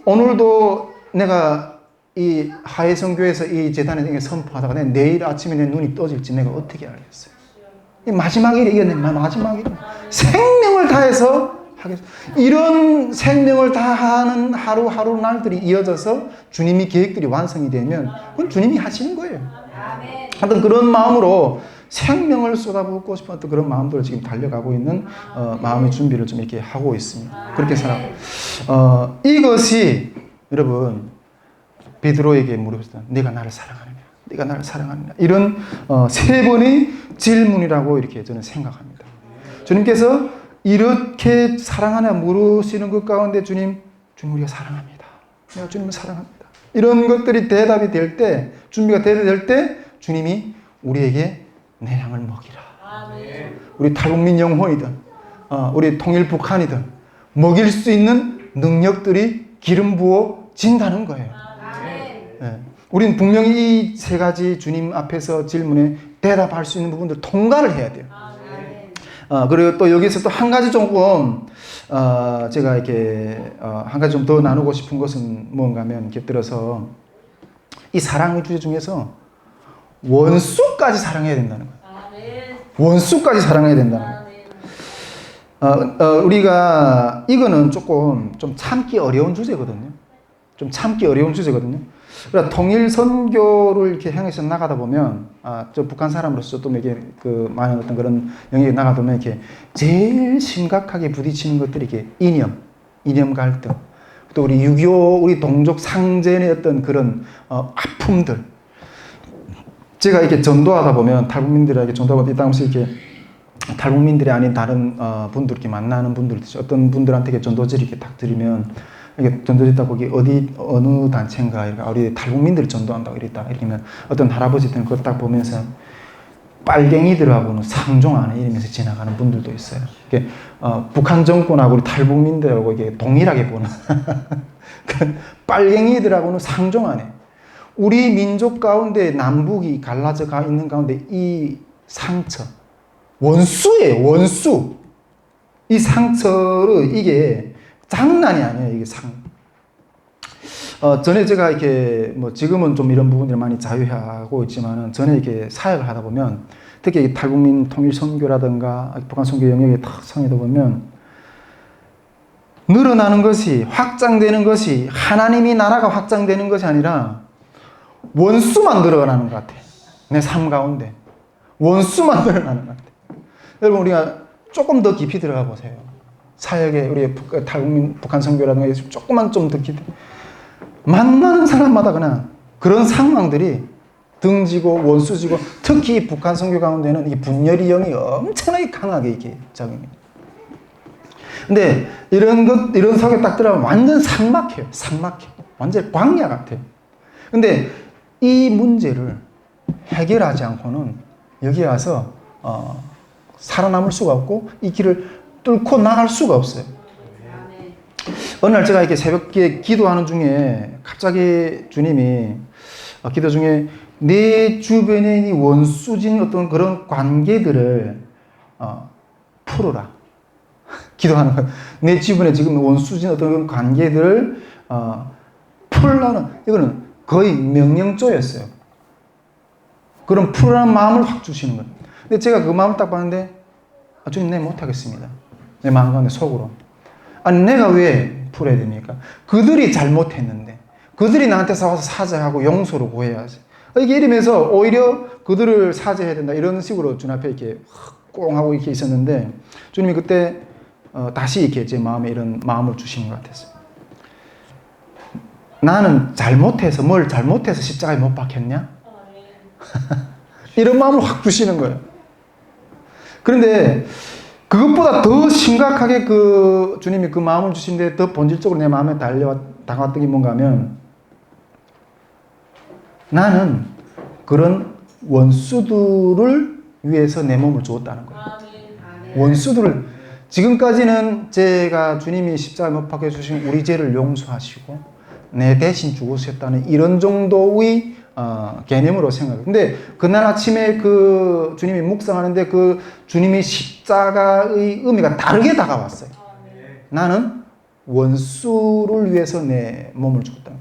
오늘도 내가 이 하회성교에서 이 재단에 선포하다가 내일 아침에 내 눈이 떠질지 내가 어떻게 알겠어요? 이 마지막 일이 이게 내 마지막 일. 생명을 다해서 하겠어요. 이런 생명을 다하는 하루하루 날들이 이어져서 주님이 계획들이 완성이 되면 그건 주님이 하시는 거예요. 하여튼 그런 마음으로 생명을 쏟아붓고 싶었던 그런 마음들을 지금 달려가고 있는 마음의 준비를 좀 이렇게 하고 있습니다. 그렇게 살아가고 이것이 여러분 베드로에게 물어봤어요. 네가 나를 사랑하느냐? 네가 나를 사랑하느냐? 이런 세 번의 질문이라고 이렇게 저는 생각합니다. 주님께서 이렇게 사랑하냐 물으시는 것 가운데 주님 우리가 사랑합니다. 내가 주님을 사랑합니다. 이런 것들이 대답이 될 때, 준비가 될 때 주님이 우리에게 내 양을 먹이라. 우리 탈북민 영혼이든 우리 통일 북한이든 먹일 수 있는 능력들이 기름 부어진다는 거예요. 네. 우리는 분명히 이 세 가지 주님 앞에서 질문에 대답할 수 있는 부분들 통과를 해야 돼요. 그리고 또 여기서 또 한 가지 조금 제가 이렇게 한 가지 좀 더 나누고 싶은 것은 뭔가 하면 이렇게 들어서 이 사랑의 주제 중에서 원수까지 사랑해야 된다는 거예요. 원수까지 사랑해야 된다는 거예요. 우리가 이거는 조금 좀 참기 어려운 주제거든요. 그러니까 통일 선교를 이렇게 향해서 나가다 보면 저 북한 사람으로서 또 이게 그 많은 어떤 그런 영역에 나가다 보면 이렇게 제일 심각하게 부딪히는 것들이 이게 이념 갈등, 또 우리 6.25 우리 동족 상전의 어떤 그런 아픔들. 제가 이렇게 전도하다 보면 탈북민들에게 전도하고 이 당시 이렇게 탈북민들이 아닌 다른 분들 이렇게 만나는 분들 어떤 분들한테 이렇게 전도지를 이렇게 딱 드리면 이게 전도지 딱 거기 어느 단체인가 우리 탈북민들을 전도한다고 이랬다 이러면 어떤 할아버지들은 그걸 딱 보면서 빨갱이들하고는 상종 안에 이러면서 지나가는 분들도 있어요. 이게 북한 정권하고 우리 탈북민들하고 이게 동일하게 보는 빨갱이들하고는 상종 안에 우리 민족 가운데 남북이 갈라져 있는 가운데 이 상처 원수예요. 원수. 이 상처를 이게 장난이 아니에요. 이게 전에 제가 이렇게 지금은 좀 이런 부분들을 많이 자유하고 있지만은 전에 이렇게 사역을 하다 보면 특히 탈북민 통일 선교라든가 북한 선교 영역에 탁 성이다 보면 늘어나는 것이 확장되는 것이 하나님이 나라가 확장되는 것이 아니라 원수만 늘어나는 것 같아. 내 삶 가운데 원수만 늘어나는 것 같아. 여러분 우리가 조금 더 깊이 들어가 보세요. 사역에 우리 탈북민 북한 선교라든가 조금만 좀 더 깊이 만나는 사람마다 그냥 그런 상황들이 등지고 원수지고 특히 북한 선교 가운데는 이 분열의 영이 엄청나게 강하게 이렇게 작용해요. 근데 이런 속에 딱 들어가면 완전 삭막해요. 삭막해. 완전 광야 같아요. 근데 이 문제를 해결하지 않고는 여기 와서 살아남을 수가 없고 이 길을 뚫고 나갈 수가 없어요. 어느 날 제가 이렇게 새벽에 기도하는 중에 갑자기 주님이 기도 중에 내 주변에 있는 원수진 어떤 그런 관계들을 풀어라. 기도하는 거예요. 내 주변에 지금 원수진 어떤 그런 관계들을 풀라는 이거는 거의 명령조였어요. 그런 풀어라는 마음을 확 주시는 거예요. 근데 제가 그 마음을 딱 봤는데 주님 내가 못하겠습니다. 내 마음 가운데 속으로. 아니 내가 왜 풀어야 됩니까? 그들이 잘못했는데 그들이 나한테 와서 사죄하고 용서를 구해야지. 이게 이러면서 오히려 그들을 사죄해야 된다 이런 식으로 주님 앞에 이렇게 꽁 하고 이렇게 있었는데 주님이 그때 다시 이렇게 제 마음에 이런 마음을 주시는 것 같았어요. 나는 잘못해서 뭘 잘못해서 십자가에 못 박혔냐? 이런 마음을 확 주시는 거예요. 그런데 그것보다 더 심각하게 그 주님이 그 마음을 주신데 더 본질적으로 내 마음에 다가왔던 게 뭔가 하면 나는 그런 원수들을 위해서 내 몸을 주었다는 거예요. 원수들을 지금까지는 제가 주님이 십자가에 못 박혀 주신 우리 죄를 용서하시고 내 대신 죽으셨다는 이런 정도의 개념으로 생각해요. 근데 그날 아침에 그 주님이 묵상하는데 그 주님이 십자가의 의미가 다르게 다가왔어요. 나는 원수를 위해서 내 몸을 줬다.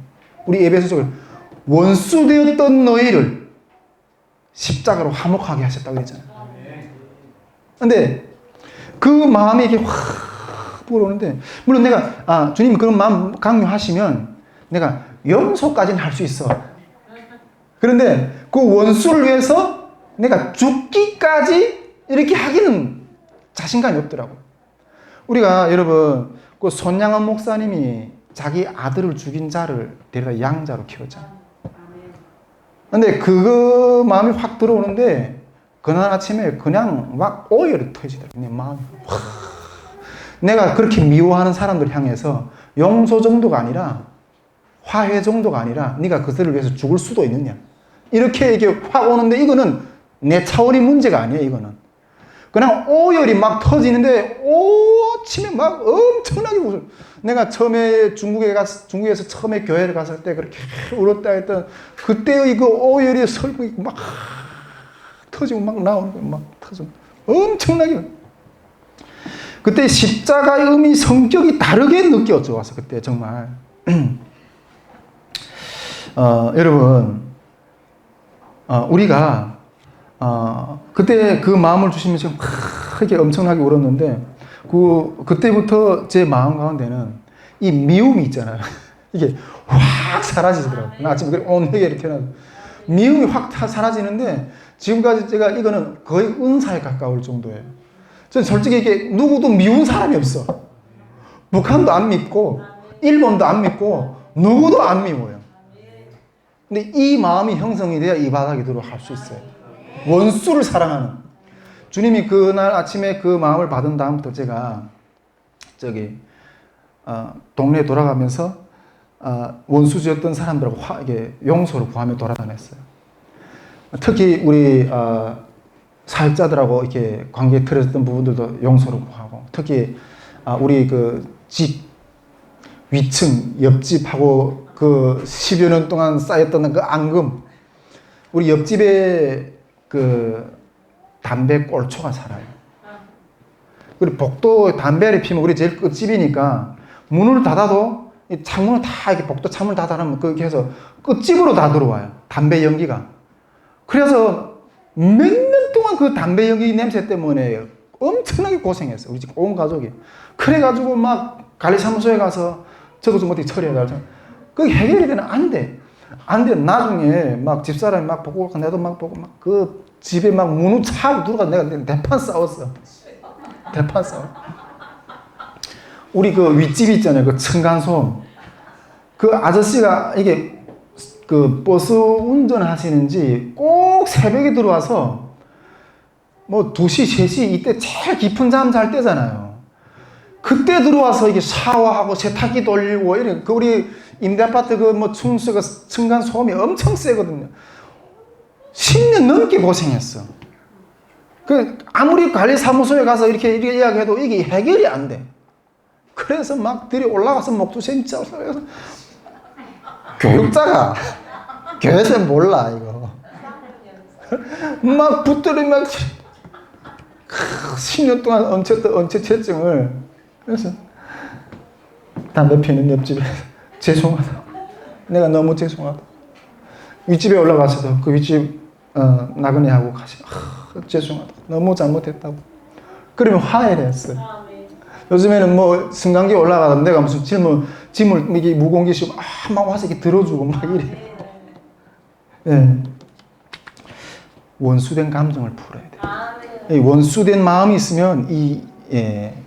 우리 에베소서에 원수 되었던 너희를 십자가로 화목하게 하셨다고 그랬잖아요. 근데 그 마음이 이렇게 확 불어오는데 물론 내가 주님 그런 마음 강요하시면 내가 용서까지는 할 수 있어. 그런데 그 원수를 위해서 내가 죽기까지 이렇게 하기는 자신감이 없더라고요. 우리가 여러분 그 손양원 목사님이 자기 아들을 죽인 자를 데려다 양자로 키웠잖아요. 근데 그 마음이 확 들어오는데 그날 아침에 그냥 막 오열이 터지더라고요. 내 마음이 내가 그렇게 미워하는 사람들 향해서 용서 정도가 아니라 화해 정도가 아니라 네가 그들을 위해서 죽을 수도 있느냐 이렇게 이게 확 오는데 이거는 내 차원의 문제가 아니에요. 이거는 그냥 오열이 막 터지는데 오침에 막 엄청나게 웃어요. 내가 처음에 중국에서 처음에 교회를 갔을 때 그렇게 울었다 했던 그때의 그 오열이 설국이 막 터지고 막 나오는 거예요. 막 터지고 엄청나게. 그때 십자가의 의미 성격이 다르게 느껴져 와서 그때 정말 여러분 우리가 그때 그 마음을 주시면서 크게 엄청나게 울었는데 그때부터 제 마음 가운데는 이 미움이 있잖아요. 이게 확 사라지더라고요. 나 아침에 오늘 이렇게 미움이 확 사라지는데 지금까지 제가 이거는 거의 은사에 가까울 정도예요. 저는 솔직히 이게 누구도 미운 사람이 없어. 북한도 안 밉고 일본도 안 밉고 누구도 안 미워요. 근데 이 마음이 형성이 돼야 이 바닥에 들어갈 수 있어요. 원수를 사랑하는. 주님이 그날 아침에 그 마음을 받은 다음부터 제가 동네에 돌아가면서 원수지었던 사람들하고 이게 용서를 구하며 돌아다녔어요. 특히 우리 사역자들하고 이렇게 관계에 틀어졌던 부분들도 용서를 구하고, 특히 우리 그 집 위층 옆집하고 그 10여 년 동안 쌓였던 그 앙금, 우리 옆집에 그 담배 꼴초가 살아요. 그리고 복도 담배를 피면 우리 제일 끝집이니까 문을 닫아도 창문을 다 이렇게 복도 창문을 다 닫으면 그렇게 해서 끝집으로 다 들어와요. 담배 연기가. 그래서 몇 년 동안 그 담배 연기 냄새 때문에 엄청나게 고생했어요. 우리 집 온 가족이. 그래가지고 막 관리사무소에 가서 저도 좀 어떻게 처리해달라. 그게 해결이 되는 안 돼. 안 돼. 나중에 막 집사람이 막 보고 내도 막 보고 막 그 집에 막 문을 차고 들어가 내가 대판 싸웠어. 대판 싸워. 우리 그 윗집 있잖아요. 그 층간소음. 그 아저씨가 이게 그 버스 운전하시는지 꼭 새벽에 들어와서 뭐 2시, 3시 이때 제일 깊은 잠 잘 때잖아요. 그때 들어와서 이게 샤워하고 세탁기 돌리고 이래. 그 우리 임대아파트 그 뭐 충수가 층간 소음이 엄청 세거든요. 10년 넘게 고생했어. 그 아무리 관리사무소에 가서 이렇게 이야기해도 이게 해결이 안 돼. 그래서 막 들이 올라가서 목두샘 짜서 교육자가 교회에서 몰라 이거. 막 붙들이 막 10년 동안 언체체증을. 그래서 담배 피는 옆집에 죄송하다. 내가 너무 죄송하다. 윗집에 올라가서도 그 윗집 나그네하고 같이 죄송하다. 너무 잘못했다고. 그러면 화해를 했어요. 요즘에는 뭐 승강기 올라가면 내가 무슨 짐을 이게 무거운 싣고 막 와서 이렇게 들어주고 막 이래. 네. 원수된 감정을 풀어야 돼. 원수된 마음이 있으면 이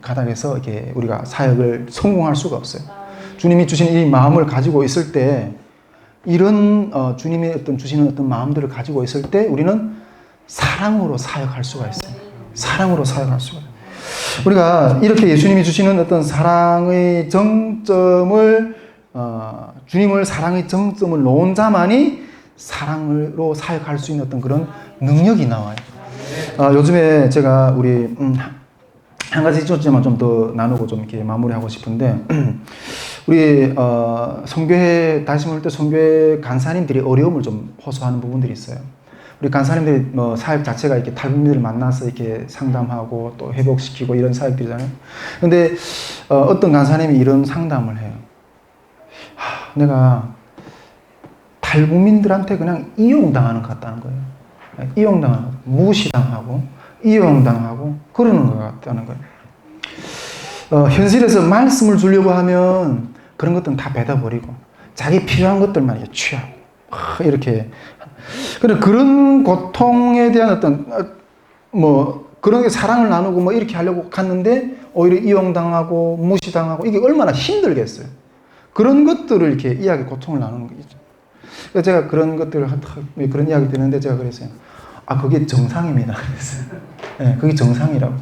가닥에서 이렇게 우리가 사역을 성공할 수가 없어요. 주님이 주신 이 마음을 가지고 있을 때, 이런 주님의 어떤 주시는 어떤 마음들을 가지고 있을 때 우리는 사랑으로 사역할 수가 있어요. 사랑으로 사역할 수가 있어요. 우리가 이렇게 예수님이 주시는 어떤 사랑의 정점을 주님을 사랑의 정점을 놓은 자만이 사랑으로 사역할 수 있는 어떤 그런 능력이 나와요. 요즘에 제가 우리 한 가지 있었지만 좀 더 나누고 좀 이렇게 마무리하고 싶은데, 우리 선교회 다시 모일 때 선교회 간사님들이 어려움을 좀 호소하는 부분들이 있어요. 우리 간사님들이 뭐 사역 자체가 이렇게 탈북민들을 만나서 이렇게 상담하고 또 회복시키고 이런 사역들이잖아요. 근데 어떤 간사님이 이런 상담을 해요. 내가 탈북민들한테 그냥 이용당하는 것 같다는 거예요. 이용당하고 무시당하고 이용당하고 그러는 것 같다는 거예요. 현실에서 말씀을 주려고 하면 그런 것들은 다 뱉어버리고 자기 필요한 것들만 이렇게 취하고 이렇게. 그런 고통에 대한 어떤 뭐 그런 게 사랑을 나누고 뭐 이렇게 하려고 갔는데 오히려 이용당하고 무시당하고 이게 얼마나 힘들겠어요. 그런 것들을 이렇게 이야기 고통을 나누는 거죠. 그래서 제가 그런 것들을 그런 이야기 듣는데 제가 그랬어요. 그게 정상입니다. 그랬어요. 네, 그게 정상이라고.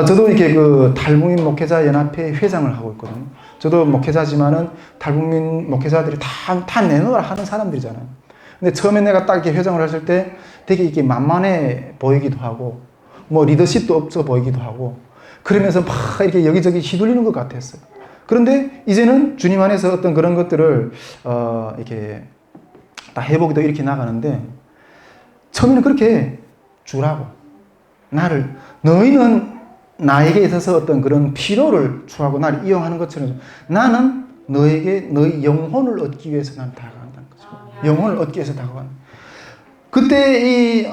저도 이렇게 그 탈북민 목회자 연합회 회장을 하고 있거든요. 저도 목회자지만은 탈북민 목회자들이 다 내놓으라 하는 사람들이잖아요. 근데 처음에 내가 딱 이렇게 회장을 했을 때 되게 이렇게 만만해 보이기도 하고, 뭐 리더십도 없어 보이기도 하고, 그러면서 막 이렇게 여기저기 휘둘리는 것 같았어요. 그런데 이제는 주님 안에서 어떤 그런 것들을 이렇게 다 회복이 더 이렇게 나가는데, 처음에는 그렇게 주라고, 너희는 나에게 있어서 어떤 그런 필요를 추구하고 나를 이용하는 것처럼 나는 너에게 너희 영혼을 얻기 위해서 난 다가간다는 거죠. 영혼을 얻기 위해서 다가간다. 그때 이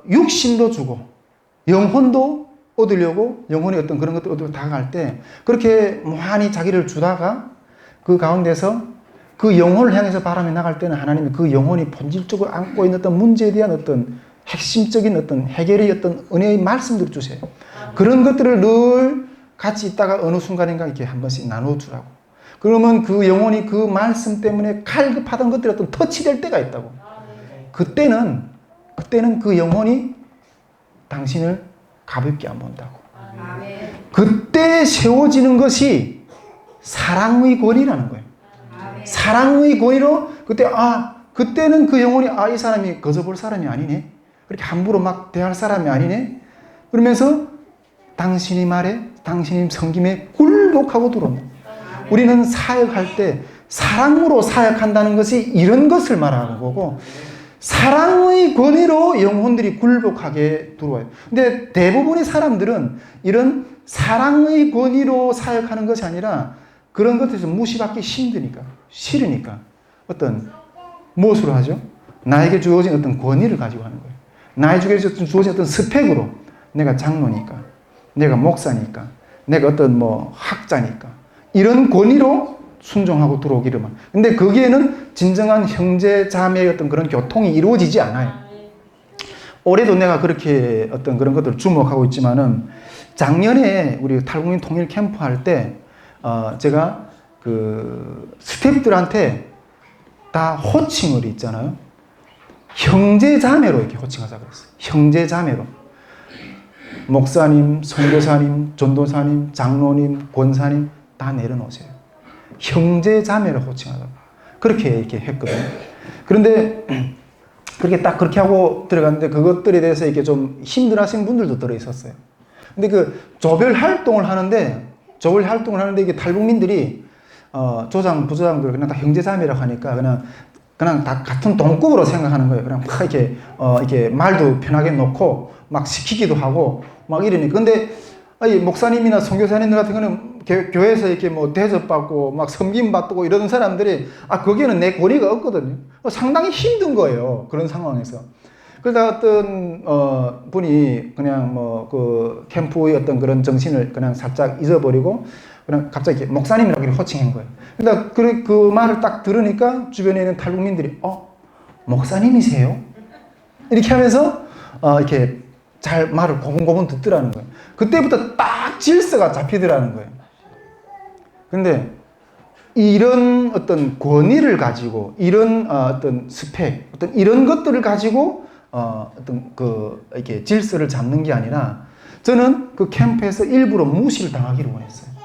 육신도 주고 영혼도 얻으려고, 영혼의 어떤 그런 것들 얻으려고 다가갈 때 그렇게 무한히 자기를 주다가 그 가운데서 그 영혼을 향해서 바람이 나갈 때는 하나님이 그 영혼이 본질적으로 안고 있는 어떤 문제에 대한 어떤 핵심적인 어떤 해결의 어떤 은혜의 말씀들을 주세요. 그런 것들을 늘 같이 있다가 어느 순간인가 이렇게 한 번씩 나눠주라고. 그러면 그 영혼이 그 말씀 때문에 갈급하던 것들이 어떤 터치될 때가 있다고. 그때는 그 영혼이 당신을 가볍게 안 본다고. 그때 세워지는 것이 사랑의 권위라는 거예요. 사랑의 권위로 그때는 그 영혼이 이 사람이 거저볼 사람이 아니네. 그렇게 함부로 막 대할 사람이 아니네. 그러면서 당신이 말해, 당신이 섬김에 굴복하고 들어온다. 우리는 사역할 때 사랑으로 사역한다는 것이 이런 것을 말하는 거고, 사랑의 권위로 영혼들이 굴복하게 들어와요. 근데 대부분의 사람들은 이런 사랑의 권위로 사역하는 것이 아니라 그런 것에서 무시받기 힘드니까, 싫으니까 어떤 무엇으로 하죠? 나에게 주어진 어떤 권위를 가지고 하는 거예요. 나에게 주어진 어떤 스펙으로, 내가 장로니까, 내가 목사니까, 내가 어떤 뭐 학자니까, 이런 권위로 순종하고 들어오기를만. 근데 거기에는 진정한 형제 자매의 어떤 그런 교통이 이루어지지 않아요. 올해도 내가 그렇게 어떤 그런 것들을 주목하고 있지만은, 작년에 우리 탈북민 통일 캠프 할 때 제가 그 스태프들한테 다 호칭을 있잖아요. 형제 자매로 이렇게 호칭하자고 그랬어요. 형제 자매로. 목사님, 선교사님, 전도사님, 장로님, 권사님 다 내려놓으세요. 형제 자매로 호칭하자고. 그렇게 이렇게 했거든요. 그런데 그렇게 딱 그렇게 하고 들어갔는데, 그것들에 대해서 이렇게 좀 힘들어하시는 분들도 들어 있었어요. 근데 그 조별 활동을 하는데 이게 탈북민들이 조장, 부조장들 그냥 다 형제 자매라고 하니까 그냥 다 같은 동급으로 생각하는 거예요. 그냥 막 이렇게 말도 편하게 놓고 막 시키기도 하고 막 이러니까. 근데 목사님이나 선교사님들 같은 경우는 교회에서 이렇게 뭐 대접받고 막 섬김 받고 이러는 사람들이 거기에는 내 권위가 없거든요. 상당히 힘든 거예요. 그런 상황에서. 그러다 어떤 분이 그냥 뭐 그 캠프의 어떤 그런 정신을 그냥 살짝 잊어버리고 그냥 갑자기 목사님이라고 호칭한 거예요. 그러니까 그 말을 딱 들으니까 주변에 있는 탈북민들이 목사님이세요? 이렇게 하면서 이렇게 잘 말을 고분고분 듣더라는 거예요. 그때부터 딱 질서가 잡히더라는 거예요. 근데 이런 어떤 권위를 가지고, 이런 어떤 스펙, 어떤 이런 것들을 가지고 어떤 이렇게 질서를 잡는 게 아니라, 저는 그 캠프에서 일부러 무시를 당하기를 원했어요.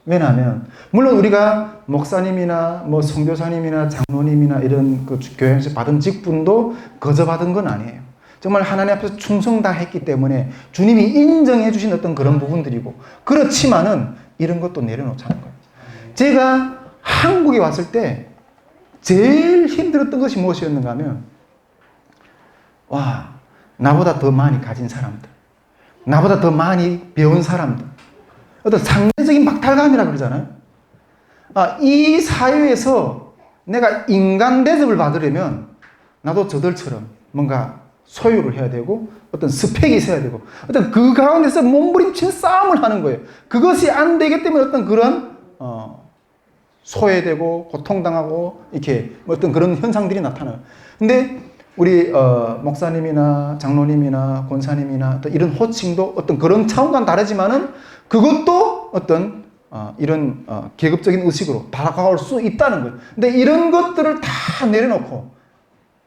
왜냐하면 물론 우리가 목사님이나 뭐 선교사님이나 장로님이나 이런 그 교회에서 받은 직분도 거저 받은 건 아니에요. 정말 하나님 앞에서 충성 다 했기 때문에 주님이 인정해 주신 어떤 그런 부분들이고, 그렇지만은 이런 것도 내려놓자는 거예요. 제가 한국에 왔을 때 제일 힘들었던 것이 무엇이었는가 하면, 나보다 더 많이 가진 사람들, 나보다 더 많이 배운 사람들, 어떤 상대적인 박탈감이라 그러잖아요. 이 사회에서 내가 인간 대접을 받으려면 나도 저들처럼 뭔가 소유를 해야 되고, 어떤 스펙이 있어야 되고, 어떤 그 가운데서 몸부림치는 싸움을 하는 거예요. 그것이 안 되기 때문에 어떤 그런 소외되고 고통당하고 이렇게 어떤 그런 현상들이 나타나요. 근데 우리 목사님이나 장로님이나 권사님이나 또 이런 호칭도 어떤 그런 차원과는 다르지만은, 그것도 어떤 이런 계급적인 의식으로 다가올 수 있다는 거예요. 근데 이런 것들을 다 내려놓고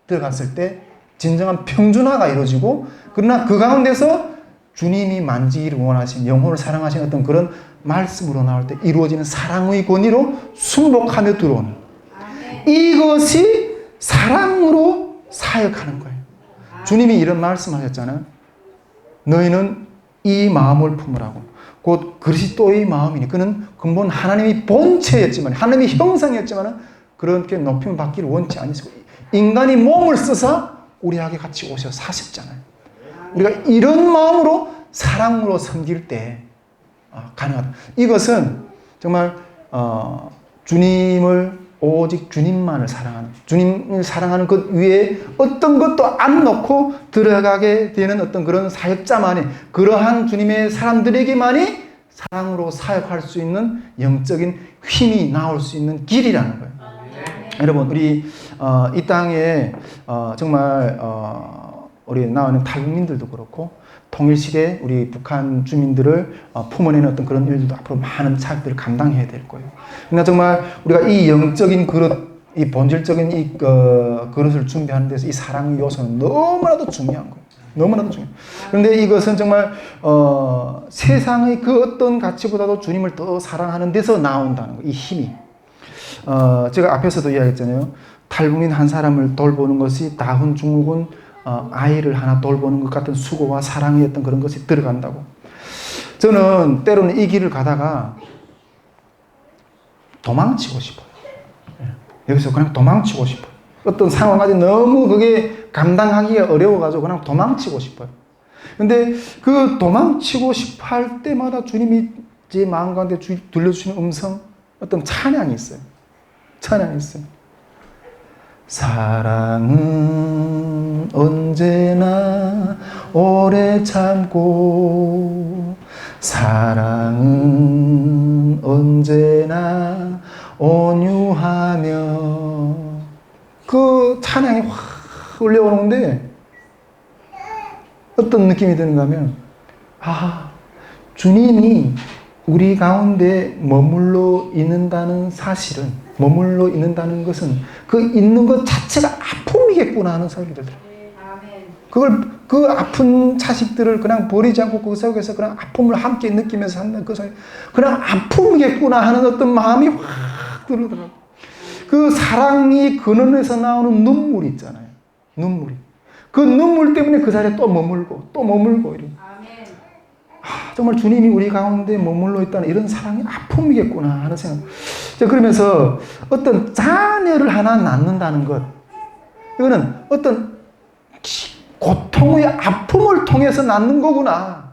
들어갔을 때 진정한 평준화가 이루어지고, 그러나 그 가운데서 주님이 만지기를 원하신, 영혼을 사랑하신 어떤 그런 말씀으로 나올 때 이루어지는 사랑의 권위로 순복하며 들어오는, 이것이 사랑으로 사역하는 거예요. 주님이 이런 말씀하셨잖아요. 너희는 이 마음을 품으라고. 곧 그리스도의 마음이니, 그는 근본 하나님의 본체였지만, 하나님의 형상이었지만 그렇게 높임 받기를 원치 않으시고, 인간이 몸을 써서 우리에게 같이 오셔 사셨잖아요. 우리가 이런 마음으로 사랑으로 섬길 때 가능하다. 이것은 정말 주님을, 오직 주님만을 사랑하는, 주님을 사랑하는 것 위에 어떤 것도 안 놓고 들어가게 되는 어떤 그런 사역자만의, 그러한 주님의 사람들에게만이 사랑으로 사역할 수 있는 영적인 힘이 나올 수 있는 길이라는 거예요. 여러분, 우리 이 땅에 정말 우리 나오는 탈북민들도 그렇고, 통일시대 우리 북한 주민들을 품어내는 어떤 그런 일들도 앞으로 많은 사역들을 감당해야 될 거예요. 그러나 정말 우리가 이 영적인 그릇, 이 본질적인 이 그릇을 준비하는 데서 이 사랑의 요소는 너무나도 중요한 거예요. 너무나도 중요해요. 그런데 이것은 정말 세상의 그 어떤 가치보다도 주님을 더 사랑하는 데서 나온다는 거예요. 이 힘이. 제가 앞에서도 이야기했잖아요. 탈북민 한 사람을 돌보는 것이 다훈 중국은 아이를 하나 돌보는 것 같은 수고와 사랑이 어떤 그런 것이 들어간다고. 저는 때로는 이 길을 가다가 도망치고 싶어요. 여기서 그냥 도망치고 싶어요. 어떤 상황까지 너무 그게 감당하기가 어려워가지고 그냥 도망치고 싶어요. 근데 그 도망치고 싶어 할 때마다 주님이 제 마음 가운데 들려주시는 음성, 어떤 찬양이 있어요. 찬양이 있어요. 사랑은 언제나 오래 참고, 사랑은 언제나 온유하며. 그 찬양이 확 올려오는데 어떤 느낌이 드는가 하면, 주님이 우리 가운데 머물러 있는다는 사실은, 머물러 있는다는 것은 그 있는 것 자체가 아픔이겠구나 하는 생각이 들더라고요. 그 아픈 자식들을 그냥 버리지 않고 그 속에서 그냥 아픔을 함께 느끼면서 하는 그 속에 그냥 아픔이겠구나 하는 어떤 마음이 확 들더라고요. 그 사랑이 근원에서 나오는 눈물이 있잖아요. 눈물이. 그 눈물 때문에 그 자리에 또 머물고 또 머물고 이런. 정말 주님이 우리 가운데 머물러 있다는 이런 사랑이 아픔이겠구나 하는 생각. 그러면서 어떤 자녀를 하나 낳는다는 것, 이거는 어떤 고통의 아픔을 통해서 낳는 거구나.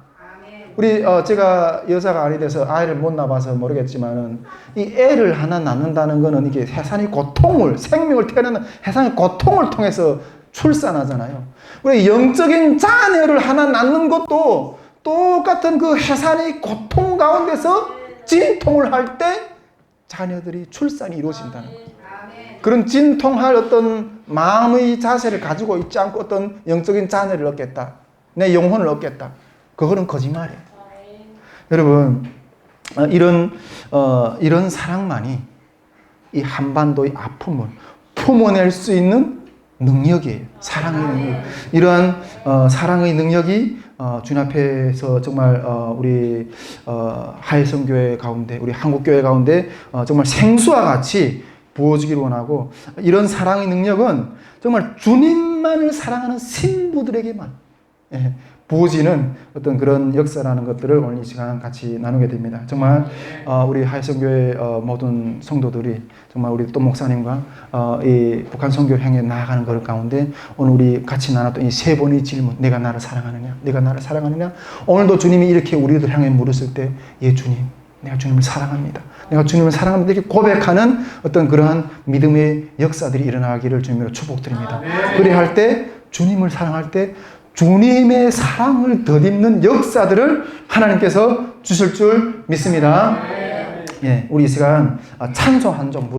우리 제가 여자가 아니 돼서 아이를 못 낳아서 모르겠지만은 이 애를 하나 낳는다는 거는 이게 해산의 고통을, 생명을 태어나는 해산의 고통을 통해서 출산하잖아요. 우리 영적인 자녀를 하나 낳는 것도 똑같은 그 해산의 고통 가운데서 진통을 할 때 자녀들이 출산이 이루어진다는 거예요. 그런 진통할 어떤 마음의 자세를 가지고 있지 않고 어떤 영적인 자녀를 얻겠다, 내 영혼을 얻겠다, 그거는 거짓말이에요. 여러분, 이런 사랑만이 이 한반도의 아픔을 품어낼 수 있는 능력이에요. 사랑의 능력. 이러한 사랑의 능력이 주님 앞에서 정말 우리 하혜성교회 가운데, 우리 한국교회 가운데 정말 생수와 같이 부어지기를 원하고, 이런 사랑의 능력은 정말 주님만을 사랑하는 신부들에게만 부어지는 어떤 그런 역사라는 것들을 오늘 이 시간 같이 나누게 됩니다. 정말 우리 하혜성교회 모든 성도들이 정말 우리 또 목사님과 이 북한 선교를 향해 나아가는 것 가운데 오늘 우리 같이 나눴던 이 세 번의 질문, 내가 나를 사랑하느냐, 내가 나를 사랑하느냐. 오늘도 주님이 이렇게 우리들 향해 물었을 때, 예 주님, 내가 주님을 사랑합니다, 내가 주님을 사랑합니다, 이렇게 고백하는 어떤 그러한 믿음의 역사들이 일어나기를 주님으로 축복드립니다. 그래야 할 때, 주님을 사랑할 때 주님의 사랑을 덧입는 역사들을 하나님께서 주실 줄 믿습니다. 예, 우리 이 시간 찬송 한 종